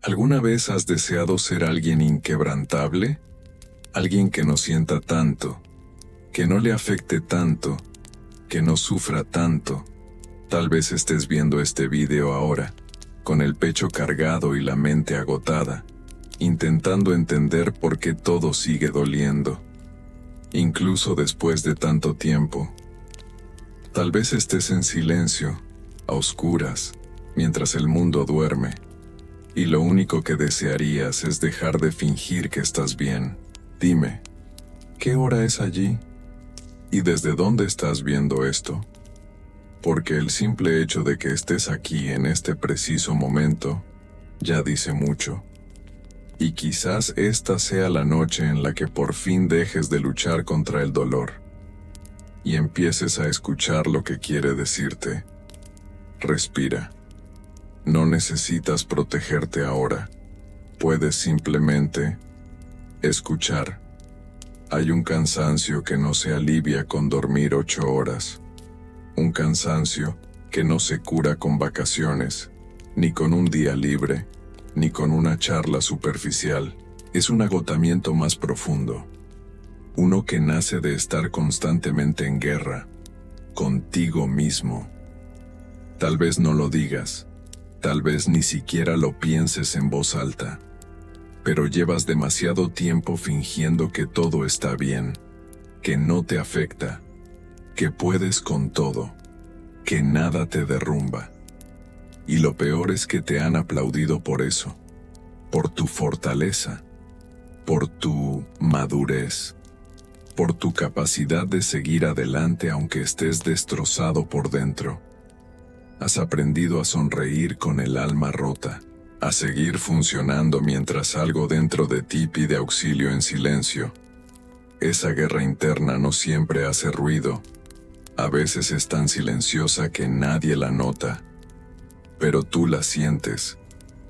¿Alguna vez has deseado ser alguien inquebrantable? Alguien que no sienta tanto, que no le afecte tanto, que no sufra tanto. Tal vez estés viendo este video ahora, con el pecho cargado y la mente agotada, intentando entender por qué todo sigue doliendo, incluso después de tanto tiempo. Tal vez estés en silencio, a oscuras, mientras el mundo duerme, y lo único que desearías es dejar de fingir que estás bien. Dime, ¿qué hora es allí? ¿Y desde dónde estás viendo esto? Porque el simple hecho de que estés aquí en este preciso momento ya dice mucho. Y quizás esta sea la noche en la que por fin dejes de luchar contra el dolor y empieces a escuchar lo que quiere decirte. Respira. No necesitas protegerte ahora. Puedes simplemente escuchar. Hay un cansancio que no se alivia con dormir 8 horas. Un cansancio que no se cura con vacaciones, ni con un día libre, ni con una charla superficial. Es un agotamiento más profundo. Uno que nace de estar constantemente en guerra, contigo mismo. Tal vez no lo digas, tal vez ni siquiera lo pienses en voz alta, pero llevas demasiado tiempo fingiendo que todo está bien, que no te afecta, que puedes con todo, que nada te derrumba. Y lo peor es que te han aplaudido por eso, por tu fortaleza, por tu madurez, por tu capacidad de seguir adelante aunque estés destrozado por dentro. Has aprendido a sonreír con el alma rota, a seguir funcionando mientras algo dentro de ti pide auxilio en silencio. Esa guerra interna no siempre hace ruido. A veces es tan silenciosa que nadie la nota. Pero tú la sientes.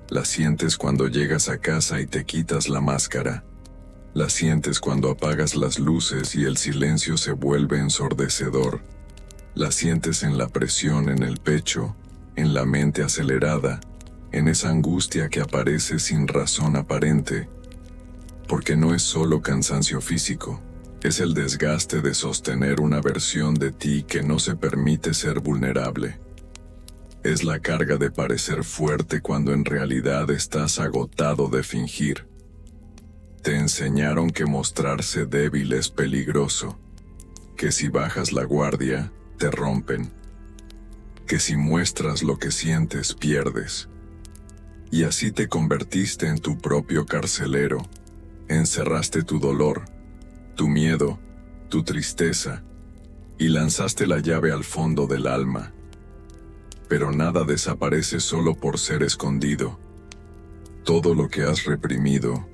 La sientes cuando llegas a casa y te quitas la máscara. La sientes cuando apagas las luces y el silencio se vuelve ensordecedor. La sientes en la presión en el pecho, en la mente acelerada, en esa angustia que aparece sin razón aparente. Porque no es solo cansancio físico, es el desgaste de sostener una versión de ti que no se permite ser vulnerable. Es la carga de parecer fuerte cuando en realidad estás agotado de fingir. Te enseñaron que mostrarse débil es peligroso, que si bajas la guardia, te rompen, que si muestras lo que sientes, pierdes. Y así te convertiste en tu propio carcelero, encerraste tu dolor, tu miedo, tu tristeza, y lanzaste la llave al fondo del alma. Pero nada desaparece solo por ser escondido. Todo lo que has reprimido,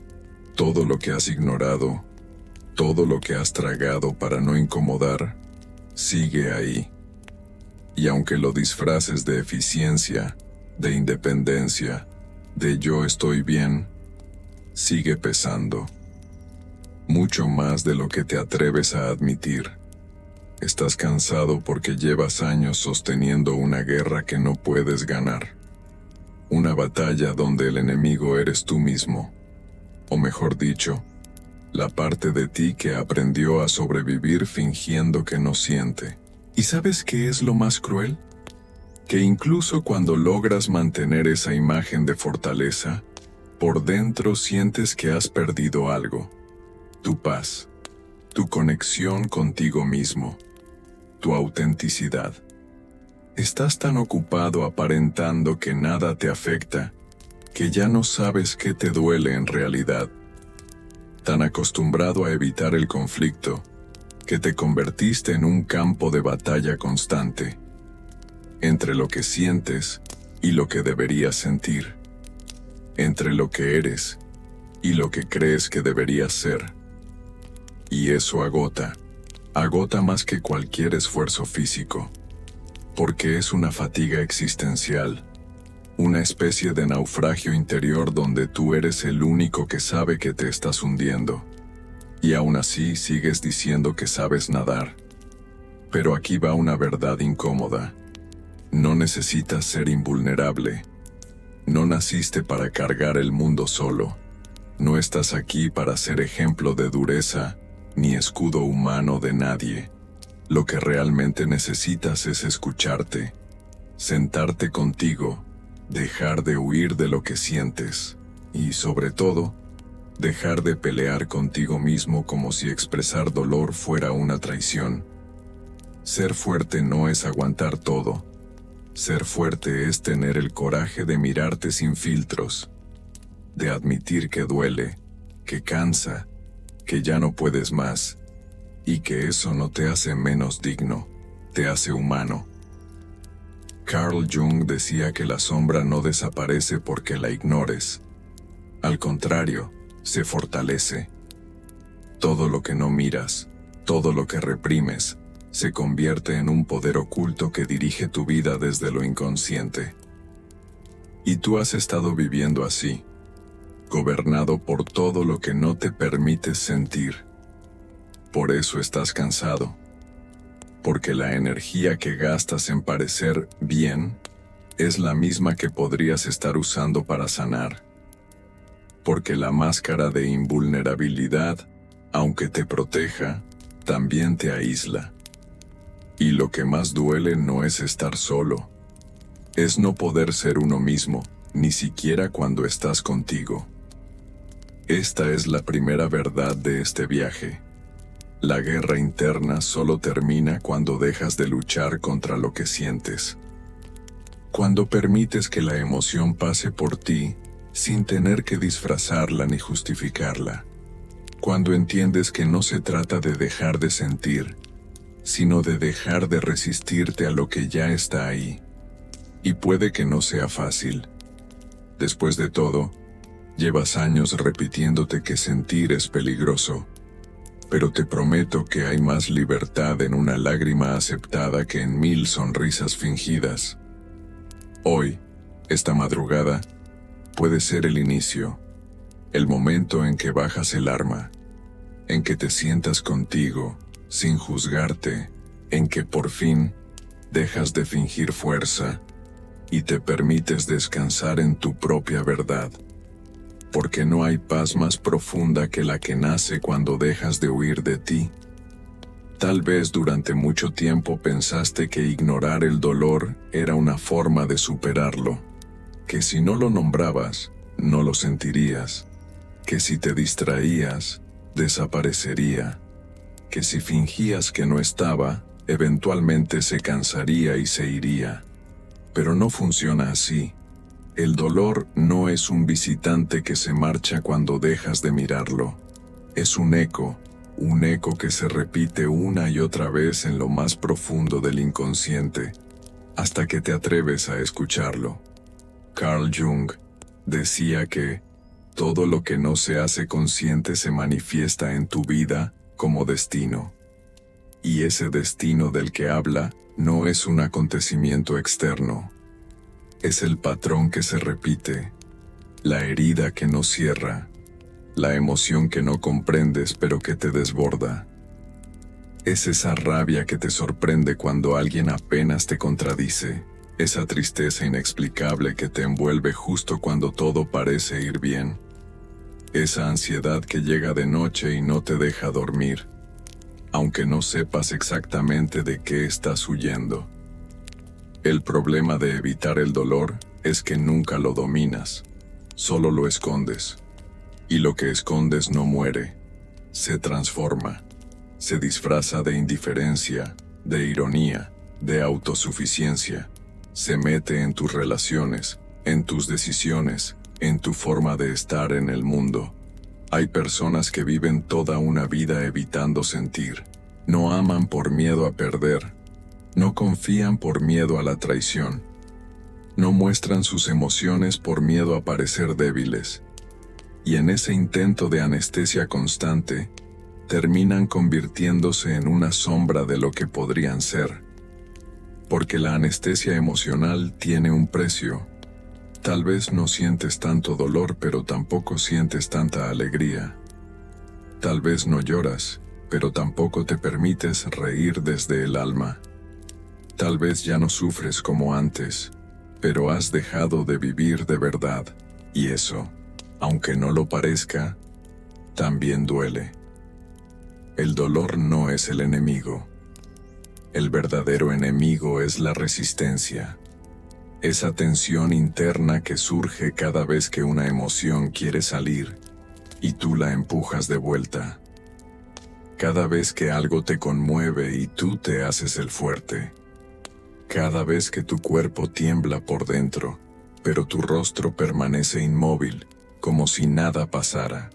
todo lo que has ignorado, todo lo que has tragado para no incomodar, sigue ahí. Y aunque lo disfraces de eficiencia, de independencia, de yo estoy bien, sigue pesando. Mucho más de lo que te atreves a admitir. Estás cansado porque llevas años sosteniendo una guerra que no puedes ganar. Una batalla donde el enemigo eres tú mismo. O mejor dicho, la parte de ti que aprendió a sobrevivir fingiendo que no siente. ¿Y sabes qué es lo más cruel? Que incluso cuando logras mantener esa imagen de fortaleza, por dentro sientes que has perdido algo. Tu paz, tu conexión contigo mismo, tu autenticidad. Estás tan ocupado aparentando que nada te afecta, que ya no sabes qué te duele en realidad. Tan acostumbrado a evitar el conflicto, que te convertiste en un campo de batalla constante, entre lo que sientes y lo que deberías sentir, entre lo que eres y lo que crees que deberías ser. Y eso agota más que cualquier esfuerzo físico, porque es una fatiga existencial, una especie de naufragio interior donde tú eres el único que sabe que te estás hundiendo. Y aún así sigues diciendo que sabes nadar. Pero aquí va una verdad incómoda. No necesitas ser invulnerable. No naciste para cargar el mundo solo. No estás aquí para ser ejemplo de dureza, ni escudo humano de nadie. Lo que realmente necesitas es escucharte, sentarte contigo, dejar de huir de lo que sientes, y sobre todo, dejar de pelear contigo mismo como si expresar dolor fuera una traición. Ser fuerte no es aguantar todo. Ser fuerte es tener el coraje de mirarte sin filtros, de admitir que duele, que cansa, que ya no puedes más, y que eso no te hace menos digno, te hace humano. Carl Jung decía que la sombra no desaparece porque la ignores. Al contrario, se fortalece. Todo lo que no miras, todo lo que reprimes, se convierte en un poder oculto que dirige tu vida desde lo inconsciente. Y tú has estado viviendo así, gobernado por todo lo que no te permites sentir. Por eso estás cansado. Porque la energía que gastas en parecer bien es la misma que podrías estar usando para sanar. Porque la máscara de invulnerabilidad, aunque te proteja, también te aísla. Y lo que más duele no es estar solo. Es no poder ser uno mismo, ni siquiera cuando estás contigo. Esta es la primera verdad de este viaje. La guerra interna solo termina cuando dejas de luchar contra lo que sientes. Cuando permites que la emoción pase por ti, sin tener que disfrazarla ni justificarla. Cuando entiendes que no se trata de dejar de sentir, sino de dejar de resistirte a lo que ya está ahí. Y puede que no sea fácil. Después de todo, llevas años repitiéndote que sentir es peligroso. Pero te prometo que hay más libertad en una lágrima aceptada que en 1000 sonrisas fingidas. Hoy, esta madrugada, puede ser el inicio, el momento en que bajas el arma, en que te sientas contigo, sin juzgarte, en que por fin dejas de fingir fuerza y te permites descansar en tu propia verdad. Porque no hay paz más profunda que la que nace cuando dejas de huir de ti. Tal vez durante mucho tiempo pensaste que ignorar el dolor era una forma de superarlo, que si no lo nombrabas, no lo sentirías, que si te distraías, desaparecería, que si fingías que no estaba, eventualmente se cansaría y se iría. Pero no funciona así. El dolor no es un visitante que se marcha cuando dejas de mirarlo. Es un eco que se repite una y otra vez en lo más profundo del inconsciente, hasta que te atreves a escucharlo. Carl Jung decía que todo lo que no se hace consciente se manifiesta en tu vida como destino. Y ese destino del que habla no es un acontecimiento externo. Es el patrón que se repite, la herida que no cierra, la emoción que no comprendes pero que te desborda. Es esa rabia que te sorprende cuando alguien apenas te contradice, esa tristeza inexplicable que te envuelve justo cuando todo parece ir bien, esa ansiedad que llega de noche y no te deja dormir, aunque no sepas exactamente de qué estás huyendo. El problema de evitar el dolor es que nunca lo dominas, solo lo escondes. Y lo que escondes no muere, se transforma, se disfraza de indiferencia, de ironía, de autosuficiencia, se mete en tus relaciones, en tus decisiones, en tu forma de estar en el mundo. Hay personas que viven toda una vida evitando sentir, no aman por miedo a perder, no confían por miedo a la traición. No muestran sus emociones por miedo a parecer débiles. Y en ese intento de anestesia constante, terminan convirtiéndose en una sombra de lo que podrían ser. Porque la anestesia emocional tiene un precio. Tal vez no sientes tanto dolor, pero tampoco sientes tanta alegría. Tal vez no lloras, pero tampoco te permites reír desde el alma. Tal vez ya no sufres como antes, pero has dejado de vivir de verdad, y eso, aunque no lo parezca, también duele. El dolor no es el enemigo. El verdadero enemigo es la resistencia. Esa tensión interna que surge cada vez que una emoción quiere salir y tú la empujas de vuelta. Cada vez que algo te conmueve y tú te haces el fuerte. Cada vez que tu cuerpo tiembla por dentro, pero tu rostro permanece inmóvil, como si nada pasara.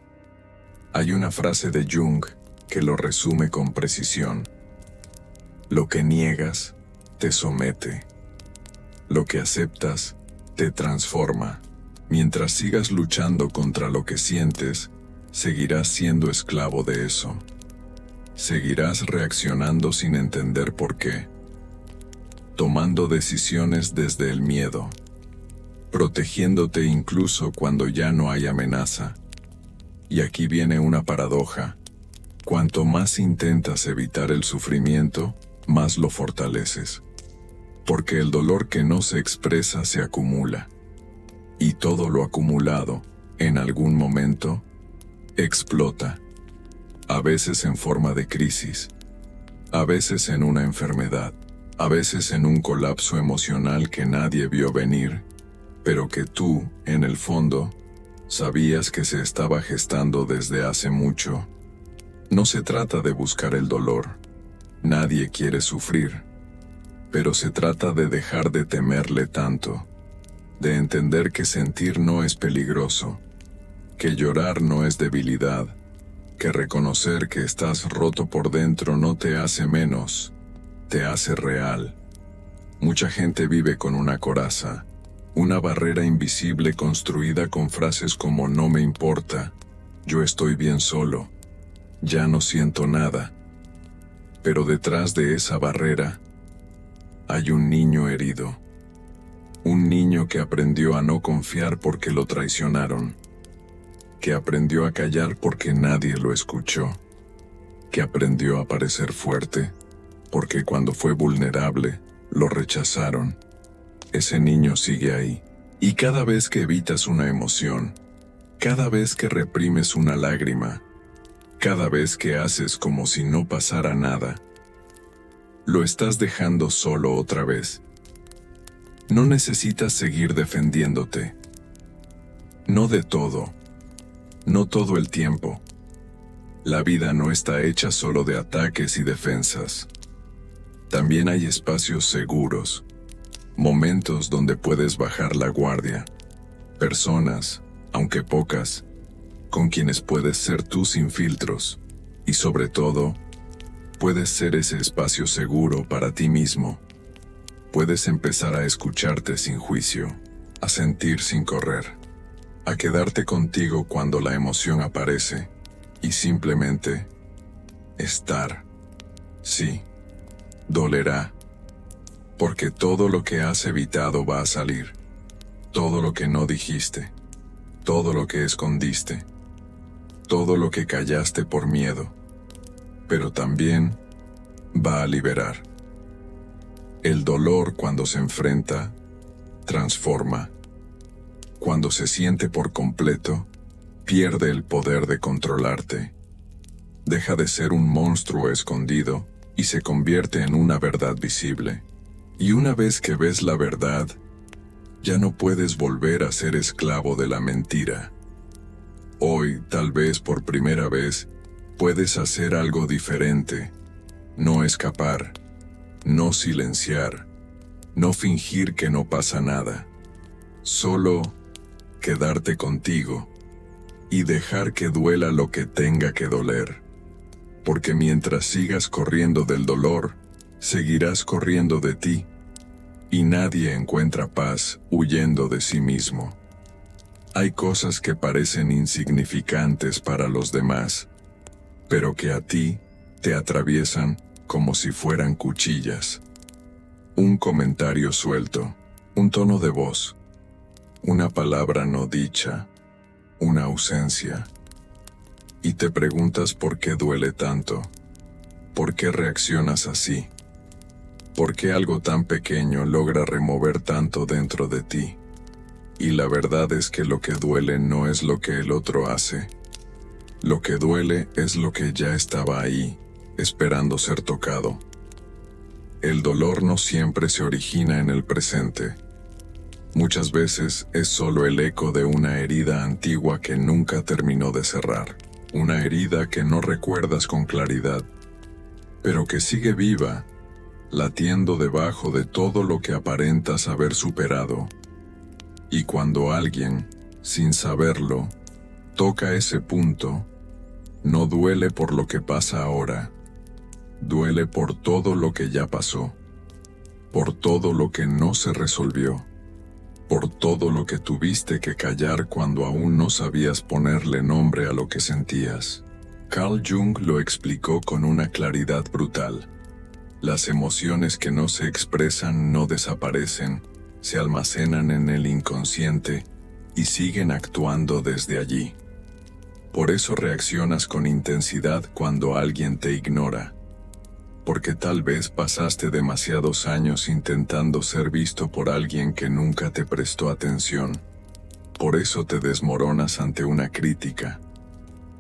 Hay una frase de Jung que lo resume con precisión. Lo que niegas, te somete. Lo que aceptas, te transforma. Mientras sigas luchando contra lo que sientes, seguirás siendo esclavo de eso. Seguirás reaccionando sin entender por qué. Tomando decisiones desde el miedo. Protegiéndote incluso cuando ya no hay amenaza. Y aquí viene una paradoja. Cuanto más intentas evitar el sufrimiento, más lo fortaleces. Porque el dolor que no se expresa se acumula. Y todo lo acumulado, en algún momento, explota. A veces en forma de crisis. A veces en una enfermedad. A veces en un colapso emocional que nadie vio venir, pero que tú, en el fondo, sabías que se estaba gestando desde hace mucho. No se trata de buscar el dolor. Nadie quiere sufrir. Pero se trata de dejar de temerle tanto, de entender que sentir no es peligroso, que llorar no es debilidad, que reconocer que estás roto por dentro no te hace menos, te hace real. Mucha gente vive con una coraza, una barrera invisible construida con frases como no me importa, yo estoy bien solo, ya no siento nada. Pero detrás de esa barrera, hay un niño herido. Un niño que aprendió a no confiar porque lo traicionaron. Que aprendió a callar porque nadie lo escuchó. Que aprendió a parecer fuerte porque cuando fue vulnerable, lo rechazaron. Ese niño sigue ahí. Y cada vez que evitas una emoción, cada vez que reprimes una lágrima, cada vez que haces como si no pasara nada, lo estás dejando solo otra vez. No necesitas seguir defendiéndote. No de todo. No todo el tiempo. La vida no está hecha solo de ataques y defensas. También hay espacios seguros. Momentos donde puedes bajar la guardia. Personas, aunque pocas, con quienes puedes ser tú sin filtros. Y sobre todo, puedes ser ese espacio seguro para ti mismo. Puedes empezar a escucharte sin juicio, a sentir sin correr, a quedarte contigo cuando la emoción aparece y simplemente estar. Sí, dolerá, porque todo lo que has evitado va a salir, todo lo que no dijiste, todo lo que escondiste, todo lo que callaste por miedo, pero también va a liberar. El dolor cuando se enfrenta, transforma. Cuando se siente por completo, pierde el poder de controlarte. Deja de ser un monstruo escondido y se convierte en una verdad visible. Y una vez que ves la verdad, ya no puedes volver a ser esclavo de la mentira. Hoy, tal vez por primera vez, puedes hacer algo diferente. No escapar, no silenciar, no fingir que no pasa nada. Solo quedarte contigo y dejar que duela lo que tenga que doler. Porque mientras sigas corriendo del dolor, seguirás corriendo de ti. Y nadie encuentra paz huyendo de sí mismo. Hay cosas que parecen insignificantes para los demás, pero que a ti te atraviesan como si fueran cuchillas. Un comentario suelto, un tono de voz, una palabra no dicha, una ausencia. Y te preguntas por qué duele tanto, por qué reaccionas así. ¿Por qué algo tan pequeño logra remover tanto dentro de ti? Y la verdad es que lo que duele no es lo que el otro hace. Lo que duele es lo que ya estaba ahí, esperando ser tocado. El dolor no siempre se origina en el presente. Muchas veces es solo el eco de una herida antigua que nunca terminó de cerrar. Una herida que no recuerdas con claridad, pero que sigue viva, latiendo debajo de todo lo que aparentas haber superado. Y cuando alguien, sin saberlo, toca ese punto, no duele por lo que pasa ahora, duele por todo lo que ya pasó, por todo lo que no se resolvió, por todo lo que tuviste que callar cuando aún no sabías ponerle nombre a lo que sentías. Carl Jung lo explicó con una claridad brutal. Las emociones que no se expresan no desaparecen, se almacenan en el inconsciente y siguen actuando desde allí. Por eso reaccionas con intensidad cuando alguien te ignora. Porque tal vez pasaste demasiados años intentando ser visto por alguien que nunca te prestó atención. Por eso te desmoronas ante una crítica.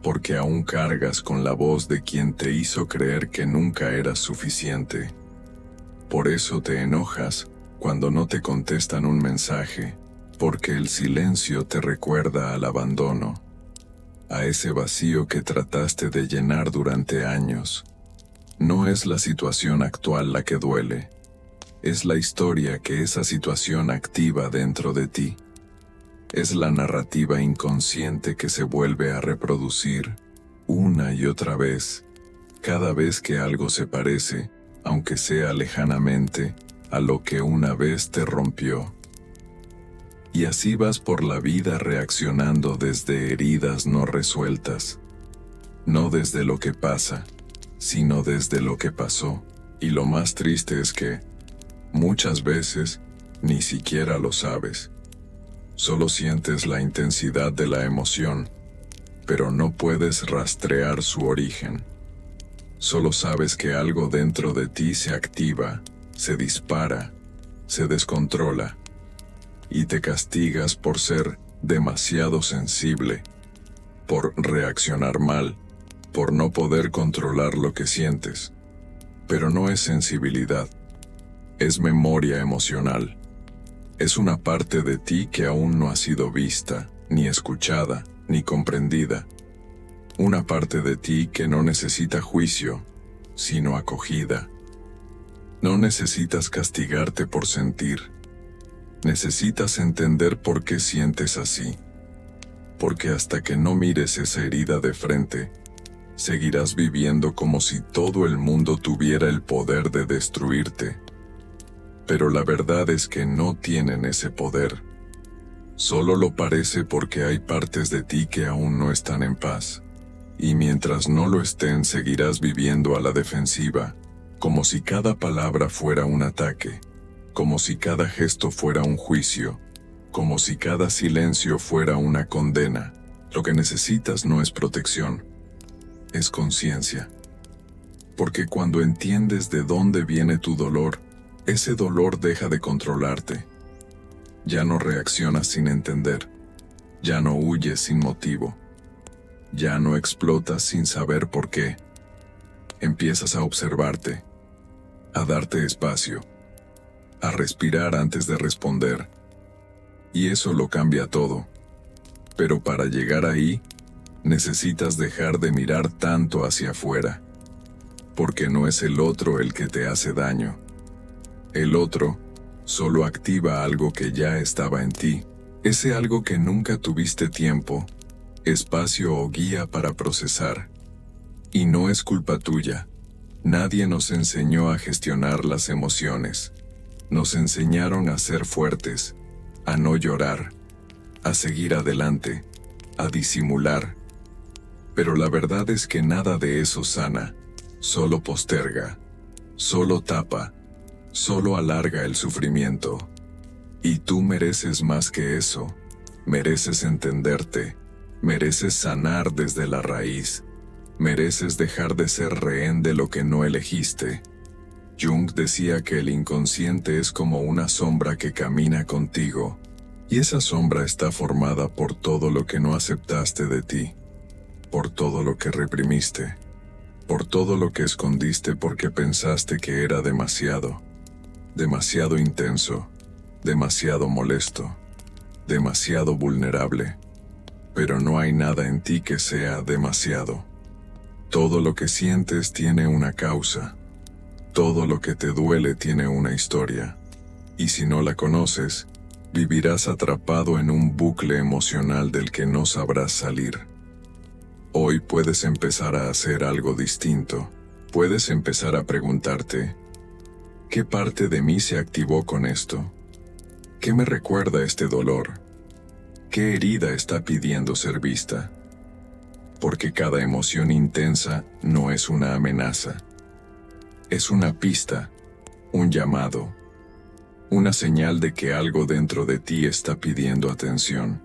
Porque aún cargas con la voz de quien te hizo creer que nunca eras suficiente. Por eso te enojas cuando no te contestan un mensaje, porque el silencio te recuerda al abandono, a ese vacío que trataste de llenar durante años. No es la situación actual la que duele, es la historia que esa situación activa dentro de ti. Es la narrativa inconsciente que se vuelve a reproducir una y otra vez, cada vez que algo se parece, aunque sea lejanamente, a lo que una vez te rompió. Y así vas por la vida reaccionando desde heridas no resueltas, no desde lo que pasa, sino desde lo que pasó. Y lo más triste es que, muchas veces, ni siquiera lo sabes. Solo sientes la intensidad de la emoción, pero no puedes rastrear su origen. Solo sabes que algo dentro de ti se activa, se dispara, se descontrola, y te castigas por ser demasiado sensible, por reaccionar mal, por no poder controlar lo que sientes. Pero no es sensibilidad, es memoria emocional. Es una parte de ti que aún no ha sido vista, ni escuchada, ni comprendida. Una parte de ti que no necesita juicio, sino acogida. No necesitas castigarte por sentir. Necesitas entender por qué sientes así. Porque hasta que no mires esa herida de frente, seguirás viviendo como si todo el mundo tuviera el poder de destruirte. Pero la verdad es que no tienen ese poder. Solo lo parece porque hay partes de ti que aún no están en paz. Y mientras no lo estén, seguirás viviendo a la defensiva, como si cada palabra fuera un ataque, como si cada gesto fuera un juicio, como si cada silencio fuera una condena. Lo que necesitas no es protección, es conciencia. Porque cuando entiendes de dónde viene tu dolor, ese dolor deja de controlarte. Ya no reaccionas sin entender, ya no huyes sin motivo, ya no explotas sin saber por qué. Empiezas a observarte, a darte espacio, a respirar antes de responder. Y eso lo cambia todo. Pero para llegar ahí, necesitas dejar de mirar tanto hacia afuera. Porque no es el otro el que te hace daño. El otro solo activa algo que ya estaba en ti, ese algo que nunca tuviste tiempo, espacio o guía para procesar. Y no es culpa tuya. Nadie nos enseñó a gestionar las emociones. Nos enseñaron a ser fuertes, a no llorar, a seguir adelante, a disimular. Pero la verdad es que nada de eso sana, solo posterga, solo tapa, solo alarga el sufrimiento. Y tú mereces más que eso, mereces entenderte, mereces sanar desde la raíz, mereces dejar de ser rehén de lo que no elegiste. Jung decía que el inconsciente es como una sombra que camina contigo, y esa sombra está formada por todo lo que no aceptaste de ti, por todo lo que reprimiste, por todo lo que escondiste porque pensaste que era demasiado intenso, demasiado molesto, demasiado vulnerable. Pero no hay nada en ti que sea demasiado. Todo lo que sientes tiene una causa. Todo lo que te duele tiene una historia. Y si no la conoces, vivirás atrapado en un bucle emocional del que no sabrás salir. Hoy puedes empezar a hacer algo distinto. Puedes empezar a preguntarte, ¿qué parte de mí se activó con esto? ¿Qué me recuerda este dolor? ¿Qué herida está pidiendo ser vista? Porque cada emoción intensa no es una amenaza. Es una pista, un llamado, una señal de que algo dentro de ti está pidiendo atención.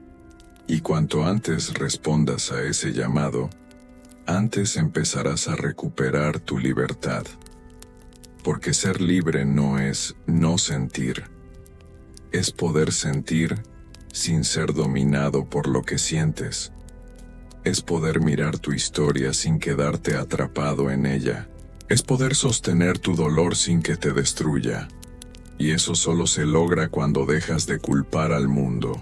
Y cuanto antes respondas a ese llamado, antes empezarás a recuperar tu libertad. Porque ser libre no es no sentir. Es poder sentir sin ser dominado por lo que sientes. Es poder mirar tu historia sin quedarte atrapado en ella. Es poder sostener tu dolor sin que te destruya. Y eso solo se logra cuando dejas de culpar al mundo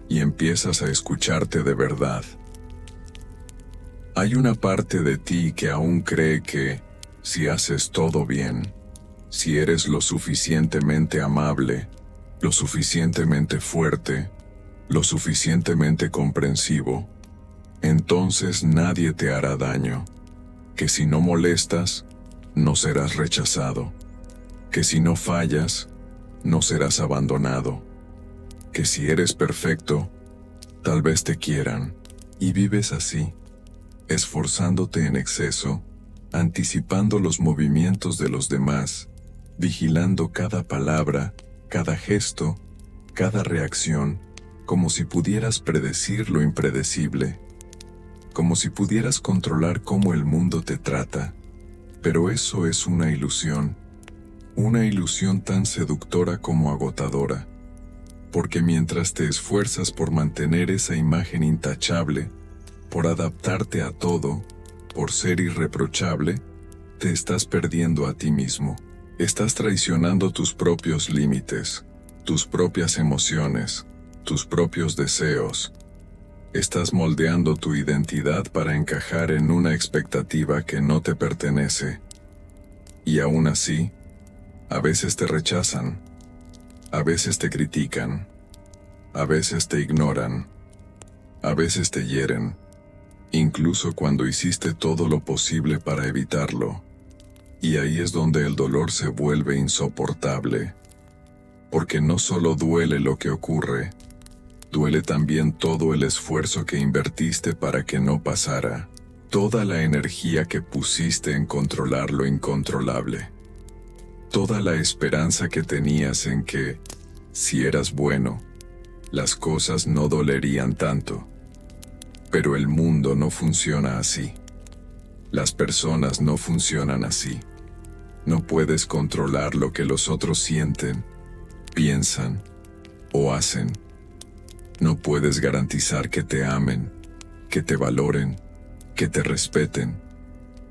y empiezas a escucharte de verdad. Hay una parte de ti que aún cree que, si haces todo bien, si eres lo suficientemente amable, lo suficientemente fuerte, lo suficientemente comprensivo, entonces nadie te hará daño. Que si no molestas, no serás rechazado. Que si no fallas, no serás abandonado. Que si eres perfecto, tal vez te quieran. Y vives así, esforzándote en exceso, anticipando los movimientos de los demás, vigilando cada palabra, cada gesto, cada reacción, como si pudieras predecir lo impredecible, como si pudieras controlar cómo el mundo te trata. Pero eso es una ilusión tan seductora como agotadora, porque mientras te esfuerzas por mantener esa imagen intachable, por adaptarte a todo, por ser irreprochable, te estás perdiendo a ti mismo. Estás traicionando tus propios límites, tus propias emociones, tus propios deseos. Estás moldeando tu identidad para encajar en una expectativa que no te pertenece. Y aún así, a veces te rechazan, a veces te critican, a veces te ignoran, a veces te hieren, incluso cuando hiciste todo lo posible para evitarlo. Y ahí es donde el dolor se vuelve insoportable. Porque no solo duele lo que ocurre, duele también todo el esfuerzo que invertiste para que no pasara, toda la energía que pusiste en controlar lo incontrolable, toda la esperanza que tenías en que, si eras bueno, las cosas no dolerían tanto. Pero el mundo no funciona así. Las personas no funcionan así. No puedes controlar lo que los otros sienten, piensan o hacen. No puedes garantizar que te amen, que te valoren, que te respeten.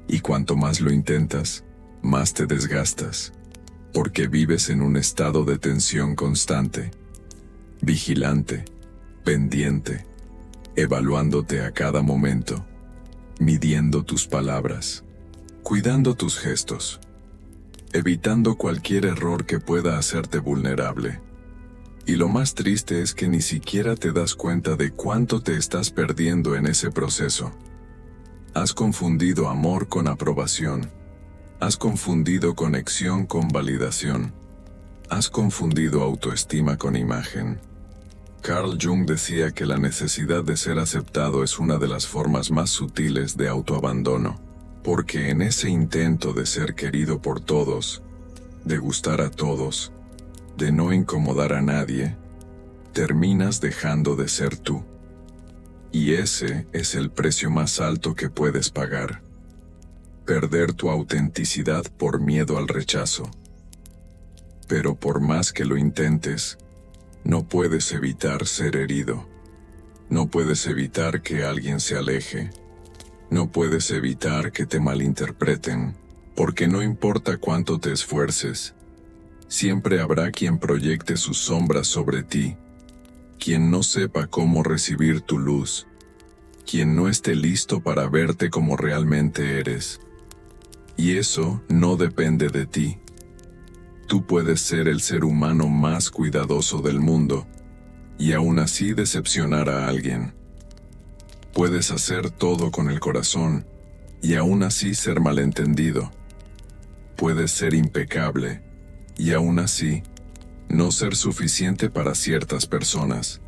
Y cuanto más lo intentas, más te desgastas, porque vives en un estado de tensión constante, vigilante, pendiente, evaluándote a cada momento, midiendo tus palabras, cuidando tus gestos, evitando cualquier error que pueda hacerte vulnerable. Y lo más triste es que ni siquiera te das cuenta de cuánto te estás perdiendo en ese proceso. Has confundido amor con aprobación. Has confundido conexión con validación. Has confundido autoestima con imagen. Carl Jung decía que la necesidad de ser aceptado es una de las formas más sutiles de autoabandono, porque en ese intento de ser querido por todos, de gustar a todos, de no incomodar a nadie, terminas dejando de ser tú. Y ese es el precio más alto que puedes pagar. perder tu autenticidad por miedo al rechazo. Pero por más que lo intentes, no puedes evitar ser herido. No puedes evitar que alguien se aleje. No puedes evitar que te malinterpreten, porque no importa cuánto te esfuerces, siempre habrá quien proyecte sus sombras sobre ti, quien no sepa cómo recibir tu luz, quien no esté listo para verte como realmente eres. Y eso no depende de ti. Tú puedes ser el ser humano más cuidadoso del mundo, y aún así decepcionar a alguien. Puedes hacer todo con el corazón, y aún así ser malentendido. Puedes ser impecable, y aún así no ser suficiente para ciertas personas.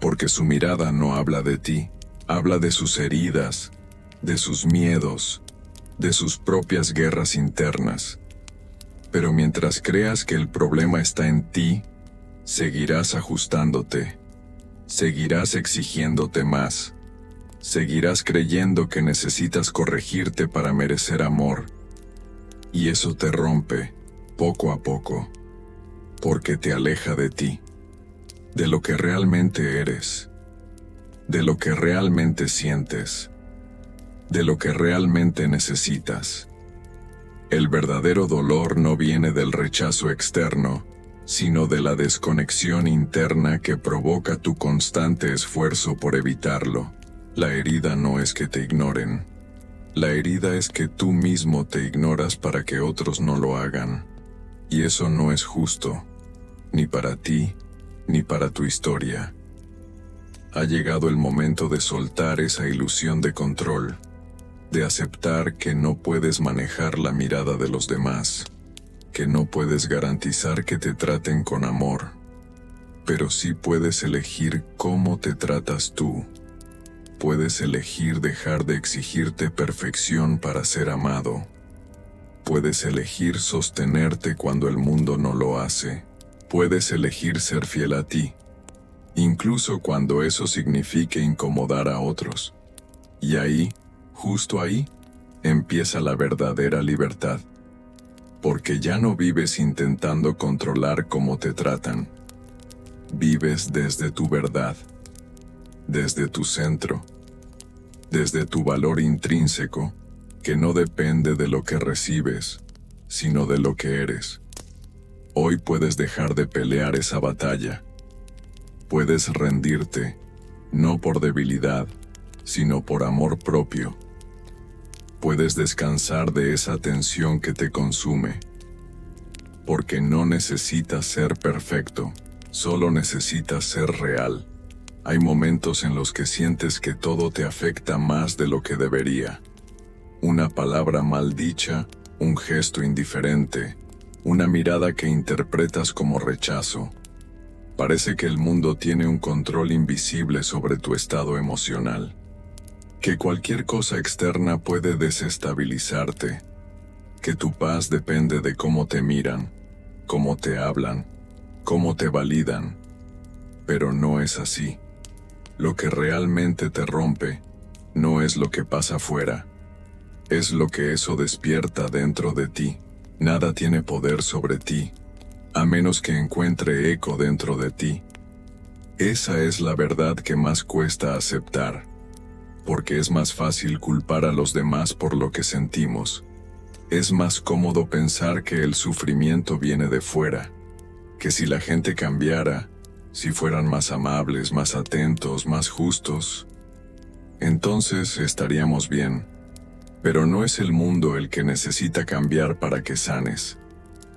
Porque su mirada no habla de ti, habla de sus heridas, de sus miedos, de sus propias guerras internas. Pero mientras creas que el problema está en ti, seguirás ajustándote, seguirás exigiéndote más, seguirás creyendo que necesitas corregirte para merecer amor, y eso te rompe, poco a poco, porque te aleja de ti, de lo que realmente eres, de lo que realmente sientes, de lo que realmente necesitas. El verdadero dolor no viene del rechazo externo, sino de la desconexión interna que provoca tu constante esfuerzo por evitarlo. La herida no es que te ignoren. La herida es que tú mismo te ignoras para que otros no lo hagan. Y eso no es justo, ni para ti, ni para tu historia. Ha llegado el momento de soltar esa ilusión de control, de aceptar que no puedes manejar la mirada de los demás, que no puedes garantizar que te traten con amor, pero sí puedes elegir cómo te tratas tú. Puedes elegir dejar de exigirte perfección para ser amado. Puedes elegir sostenerte cuando el mundo no lo hace. Puedes elegir ser fiel a ti, incluso cuando eso signifique incomodar a otros. Y ahí, justo ahí, empieza la verdadera libertad. Porque ya no vives intentando controlar cómo te tratan. Vives desde tu verdad, desde tu centro, desde tu valor intrínseco, que no depende de lo que recibes, sino de lo que eres. Hoy puedes dejar de pelear esa batalla. Puedes rendirte, no por debilidad, sino por amor propio. Puedes descansar de esa tensión que te consume, porque no necesitas ser perfecto, solo necesitas ser real. Hay momentos en los que sientes que todo te afecta más de lo que debería. Una palabra mal dicha, un gesto indiferente, una mirada que interpretas como rechazo. Parece que el mundo tiene un control invisible sobre tu estado emocional. Que cualquier cosa externa puede desestabilizarte. Que tu paz depende de cómo te miran, cómo te hablan, cómo te validan. Pero no es así. Lo que realmente te rompe no es lo que pasa afuera. Es lo que eso despierta dentro de ti. Nada tiene poder sobre ti, a menos que encuentre eco dentro de ti. Esa es la verdad que más cuesta aceptar, porque es más fácil culpar a los demás por lo que sentimos. Es más cómodo pensar que el sufrimiento viene de fuera, que si la gente cambiara, si fueran más amables, más atentos, más justos, entonces estaríamos bien. Pero no es el mundo el que necesita cambiar para que sanes.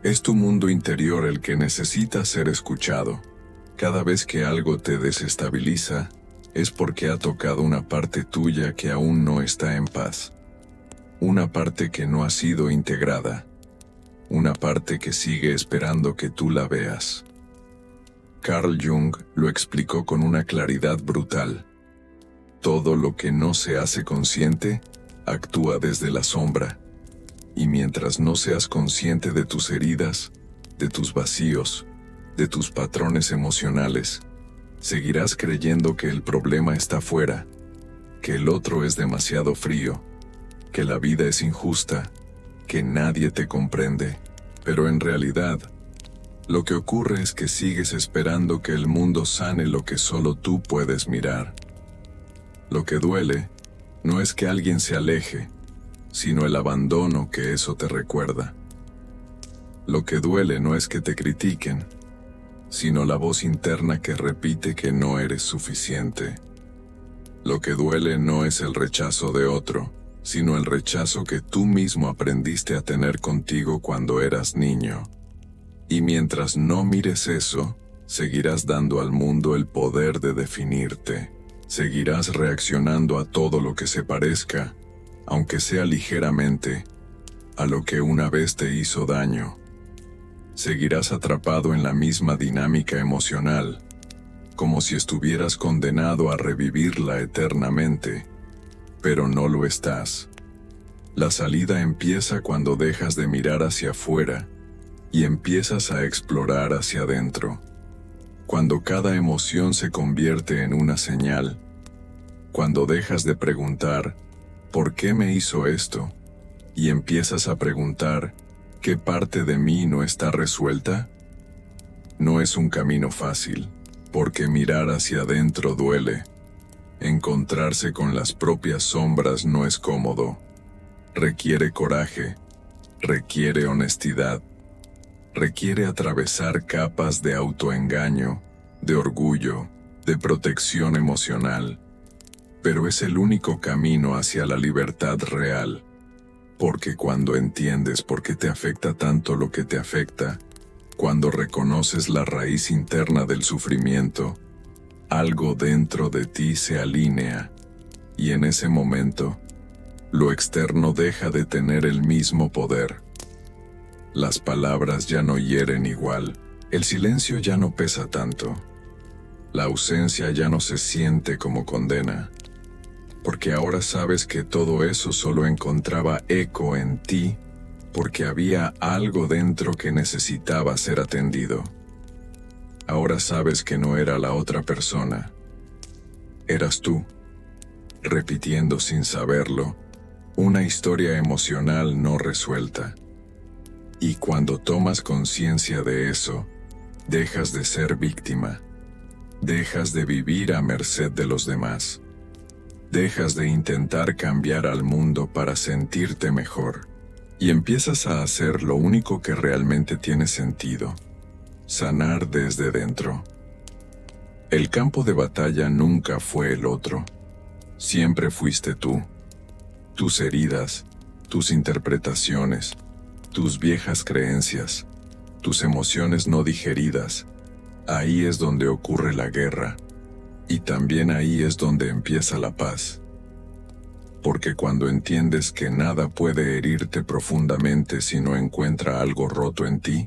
Es tu mundo interior el que necesita ser escuchado. Cada vez que algo te desestabiliza, es porque ha tocado una parte tuya que aún no está en paz. Una parte que no ha sido integrada. Una parte que sigue esperando que tú la veas. Carl Jung lo explicó con una claridad brutal. Todo lo que no se hace consciente, actúa desde la sombra. Y mientras no seas consciente de tus heridas, de tus vacíos, de tus patrones emocionales, seguirás creyendo que el problema está fuera, que el otro es demasiado frío, que la vida es injusta, que nadie te comprende, pero en realidad, lo que ocurre es que sigues esperando que el mundo sane lo que solo tú puedes mirar. Lo que duele no es que alguien se aleje, sino el abandono que eso te recuerda. Lo que duele no es que te critiquen, sino la voz interna que repite que no eres suficiente. Lo que duele no es el rechazo de otro, sino el rechazo que tú mismo aprendiste a tener contigo cuando eras niño. Y mientras no mires eso, seguirás dando al mundo el poder de definirte. Seguirás reaccionando a todo lo que se parezca, aunque sea ligeramente, a lo que una vez te hizo daño. Seguirás atrapado en la misma dinámica emocional, como si estuvieras condenado a revivirla eternamente, pero no lo estás. La salida empieza cuando dejas de mirar hacia afuera y empiezas a explorar hacia adentro. Cuando cada emoción se convierte en una señal, cuando dejas de preguntar, ¿por qué me hizo esto? Y empiezas a preguntar, ¿qué parte de mí no está resuelta? No es un camino fácil, porque mirar hacia adentro duele. Encontrarse con las propias sombras no es cómodo. Requiere coraje, requiere honestidad, requiere atravesar capas de autoengaño, de orgullo, de protección emocional. Pero es el único camino hacia la libertad real. Porque cuando entiendes por qué te afecta tanto lo que te afecta, cuando reconoces la raíz interna del sufrimiento, algo dentro de ti se alinea, y en ese momento, lo externo deja de tener el mismo poder. Las palabras ya no hieren igual, el silencio ya no pesa tanto, la ausencia ya no se siente como condena. Porque ahora sabes que todo eso solo encontraba eco en ti, porque había algo dentro que necesitaba ser atendido. Ahora sabes que no era la otra persona. Eras tú, repitiendo sin saberlo, una historia emocional no resuelta. Y cuando tomas conciencia de eso, dejas de ser víctima, dejas de vivir a merced de los demás. Dejas de intentar cambiar al mundo para sentirte mejor, y empiezas a hacer lo único que realmente tiene sentido: sanar desde dentro. El campo de batalla nunca fue el otro, siempre fuiste tú. Tus heridas, tus interpretaciones, tus viejas creencias, tus emociones no digeridas, ahí es donde ocurre la guerra. Y también ahí es donde empieza la paz. Porque cuando entiendes que nada puede herirte profundamente si no encuentra algo roto en ti,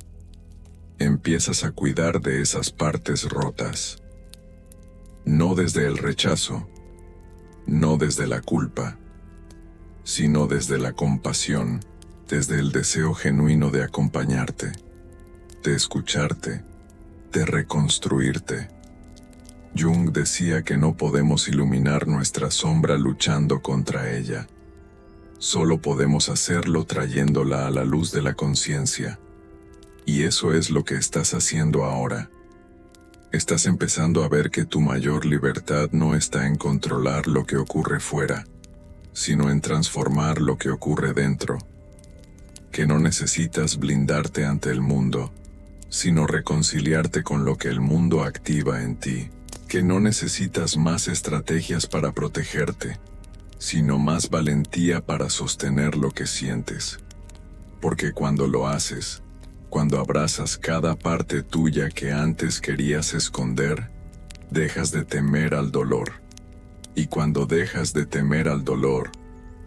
empiezas a cuidar de esas partes rotas. No desde el rechazo, no desde la culpa, sino desde la compasión, desde el deseo genuino de acompañarte, de escucharte, de reconstruirte. Jung decía que no podemos iluminar nuestra sombra luchando contra ella. Solo podemos hacerlo trayéndola a la luz de la conciencia. Y eso es lo que estás haciendo ahora. Estás empezando a ver que tu mayor libertad no está en controlar lo que ocurre fuera, sino en transformar lo que ocurre dentro. Que no necesitas blindarte ante el mundo, sino reconciliarte con lo que el mundo activa en ti. Que no necesitas más estrategias para protegerte, sino más valentía para sostener lo que sientes. Porque cuando lo haces, cuando abrazas cada parte tuya que antes querías esconder, dejas de temer al dolor. Y cuando dejas de temer al dolor,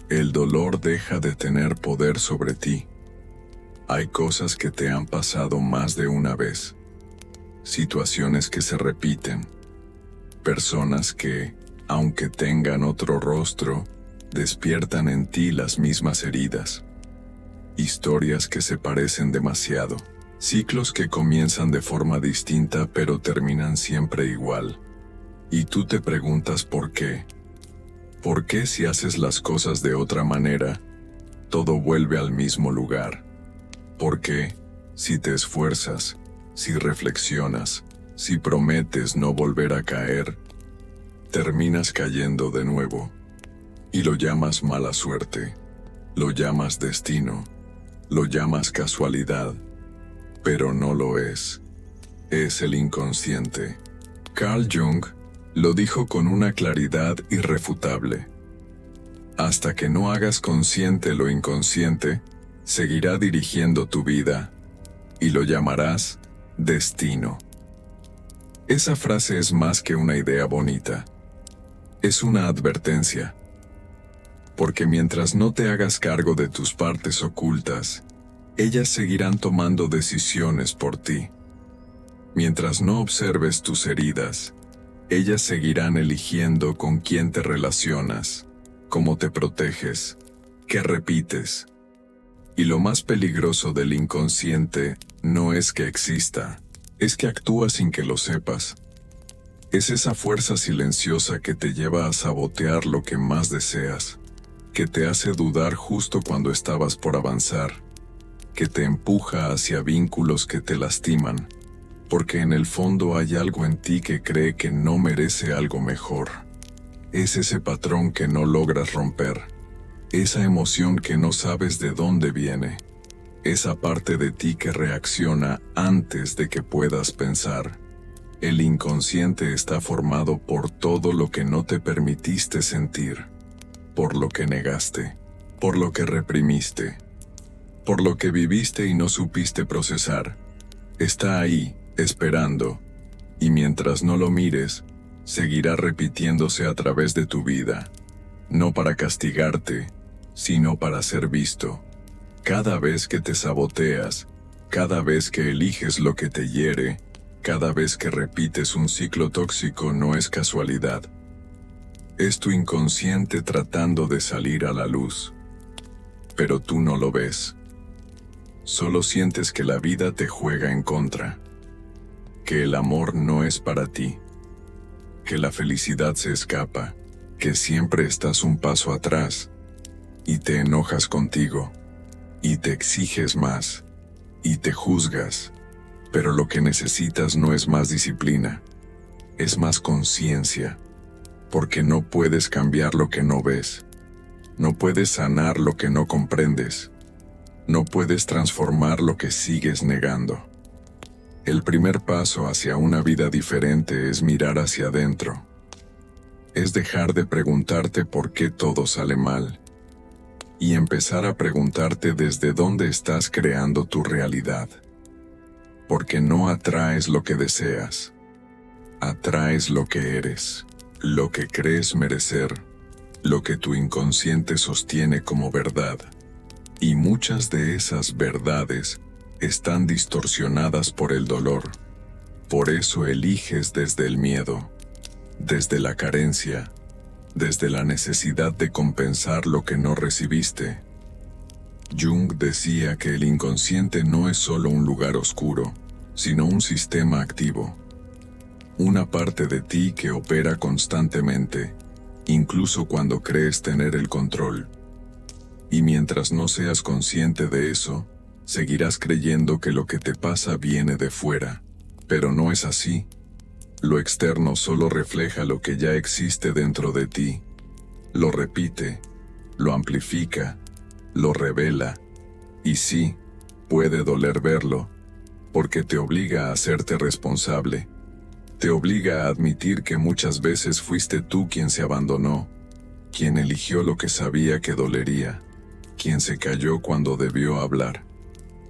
el dolor deja de tener poder sobre ti. Hay cosas que te han pasado más de una vez, situaciones que se repiten, personas que, aunque tengan otro rostro, despiertan en ti las mismas heridas. Historias que se parecen demasiado. Ciclos que comienzan de forma distinta pero terminan siempre igual. Y tú te preguntas por qué. ¿Por qué si haces las cosas de otra manera, todo vuelve al mismo lugar. Porque, si te esfuerzas, si reflexionas, si prometes no volver a caer, terminas cayendo de nuevo. Y lo llamas mala suerte, lo llamas destino, lo llamas casualidad, pero no lo es. Es el inconsciente. Carl Jung lo dijo con una claridad irrefutable. Hasta que no hagas consciente lo inconsciente, seguirá dirigiendo tu vida, y lo llamarás destino. Esa frase es más que una idea bonita. Es una advertencia. Porque mientras no te hagas cargo de tus partes ocultas, ellas seguirán tomando decisiones por ti. Mientras no observes tus heridas, ellas seguirán eligiendo con quién te relacionas, cómo te proteges, qué repites. Y lo más peligroso del inconsciente no es que exista, es que actúa sin que lo sepas. Es esa fuerza silenciosa que te lleva a sabotear lo que más deseas, que te hace dudar justo cuando estabas por avanzar, que te empuja hacia vínculos que te lastiman, porque en el fondo hay algo en ti que cree que no merece algo mejor. Es ese patrón que no logras romper, esa emoción que no sabes de dónde viene, esa parte de ti que reacciona antes de que puedas pensar. El inconsciente está formado por todo lo que no te permitiste sentir, por lo que negaste, por lo que reprimiste, por lo que viviste y no supiste procesar. Está ahí, esperando, y mientras no lo mires, seguirá repitiéndose a través de tu vida, no para castigarte, sino para ser visto. Cada vez que te saboteas, cada vez que eliges lo que te hiere, cada vez que repites un ciclo tóxico no es casualidad. Es tu inconsciente tratando de salir a la luz. Pero tú no lo ves. Solo sientes que la vida te juega en contra. Que el amor no es para ti. Que la felicidad se escapa. Que siempre estás un paso atrás. Y te enojas contigo. Y te exiges más. Y te juzgas. Pero lo que necesitas no es más disciplina. Es más conciencia. Porque no puedes cambiar lo que no ves. No puedes sanar lo que no comprendes. No puedes transformar lo que sigues negando. El primer paso hacia una vida diferente es mirar hacia adentro. Es dejar de preguntarte por qué todo sale mal. Y empezar a preguntarte desde dónde estás creando tu realidad. Porque no atraes lo que deseas. Atraes lo que eres, lo que crees merecer, lo que tu inconsciente sostiene como verdad. Y muchas de esas verdades están distorsionadas por el dolor. Por eso eliges desde el miedo, desde la carencia, desde la necesidad de compensar lo que no recibiste. Jung decía que el inconsciente no es solo un lugar oscuro, sino un sistema activo. Una parte de ti que opera constantemente, incluso cuando crees tener el control. Y mientras no seas consciente de eso, seguirás creyendo que lo que te pasa viene de fuera, pero no es así. Lo externo solo refleja lo que ya existe dentro de ti. Lo repite, lo amplifica, lo revela, y sí, puede doler verlo, porque te obliga a hacerte responsable. Te obliga a admitir que muchas veces fuiste tú quien se abandonó, quien eligió lo que sabía que dolería, quien se calló cuando debió hablar,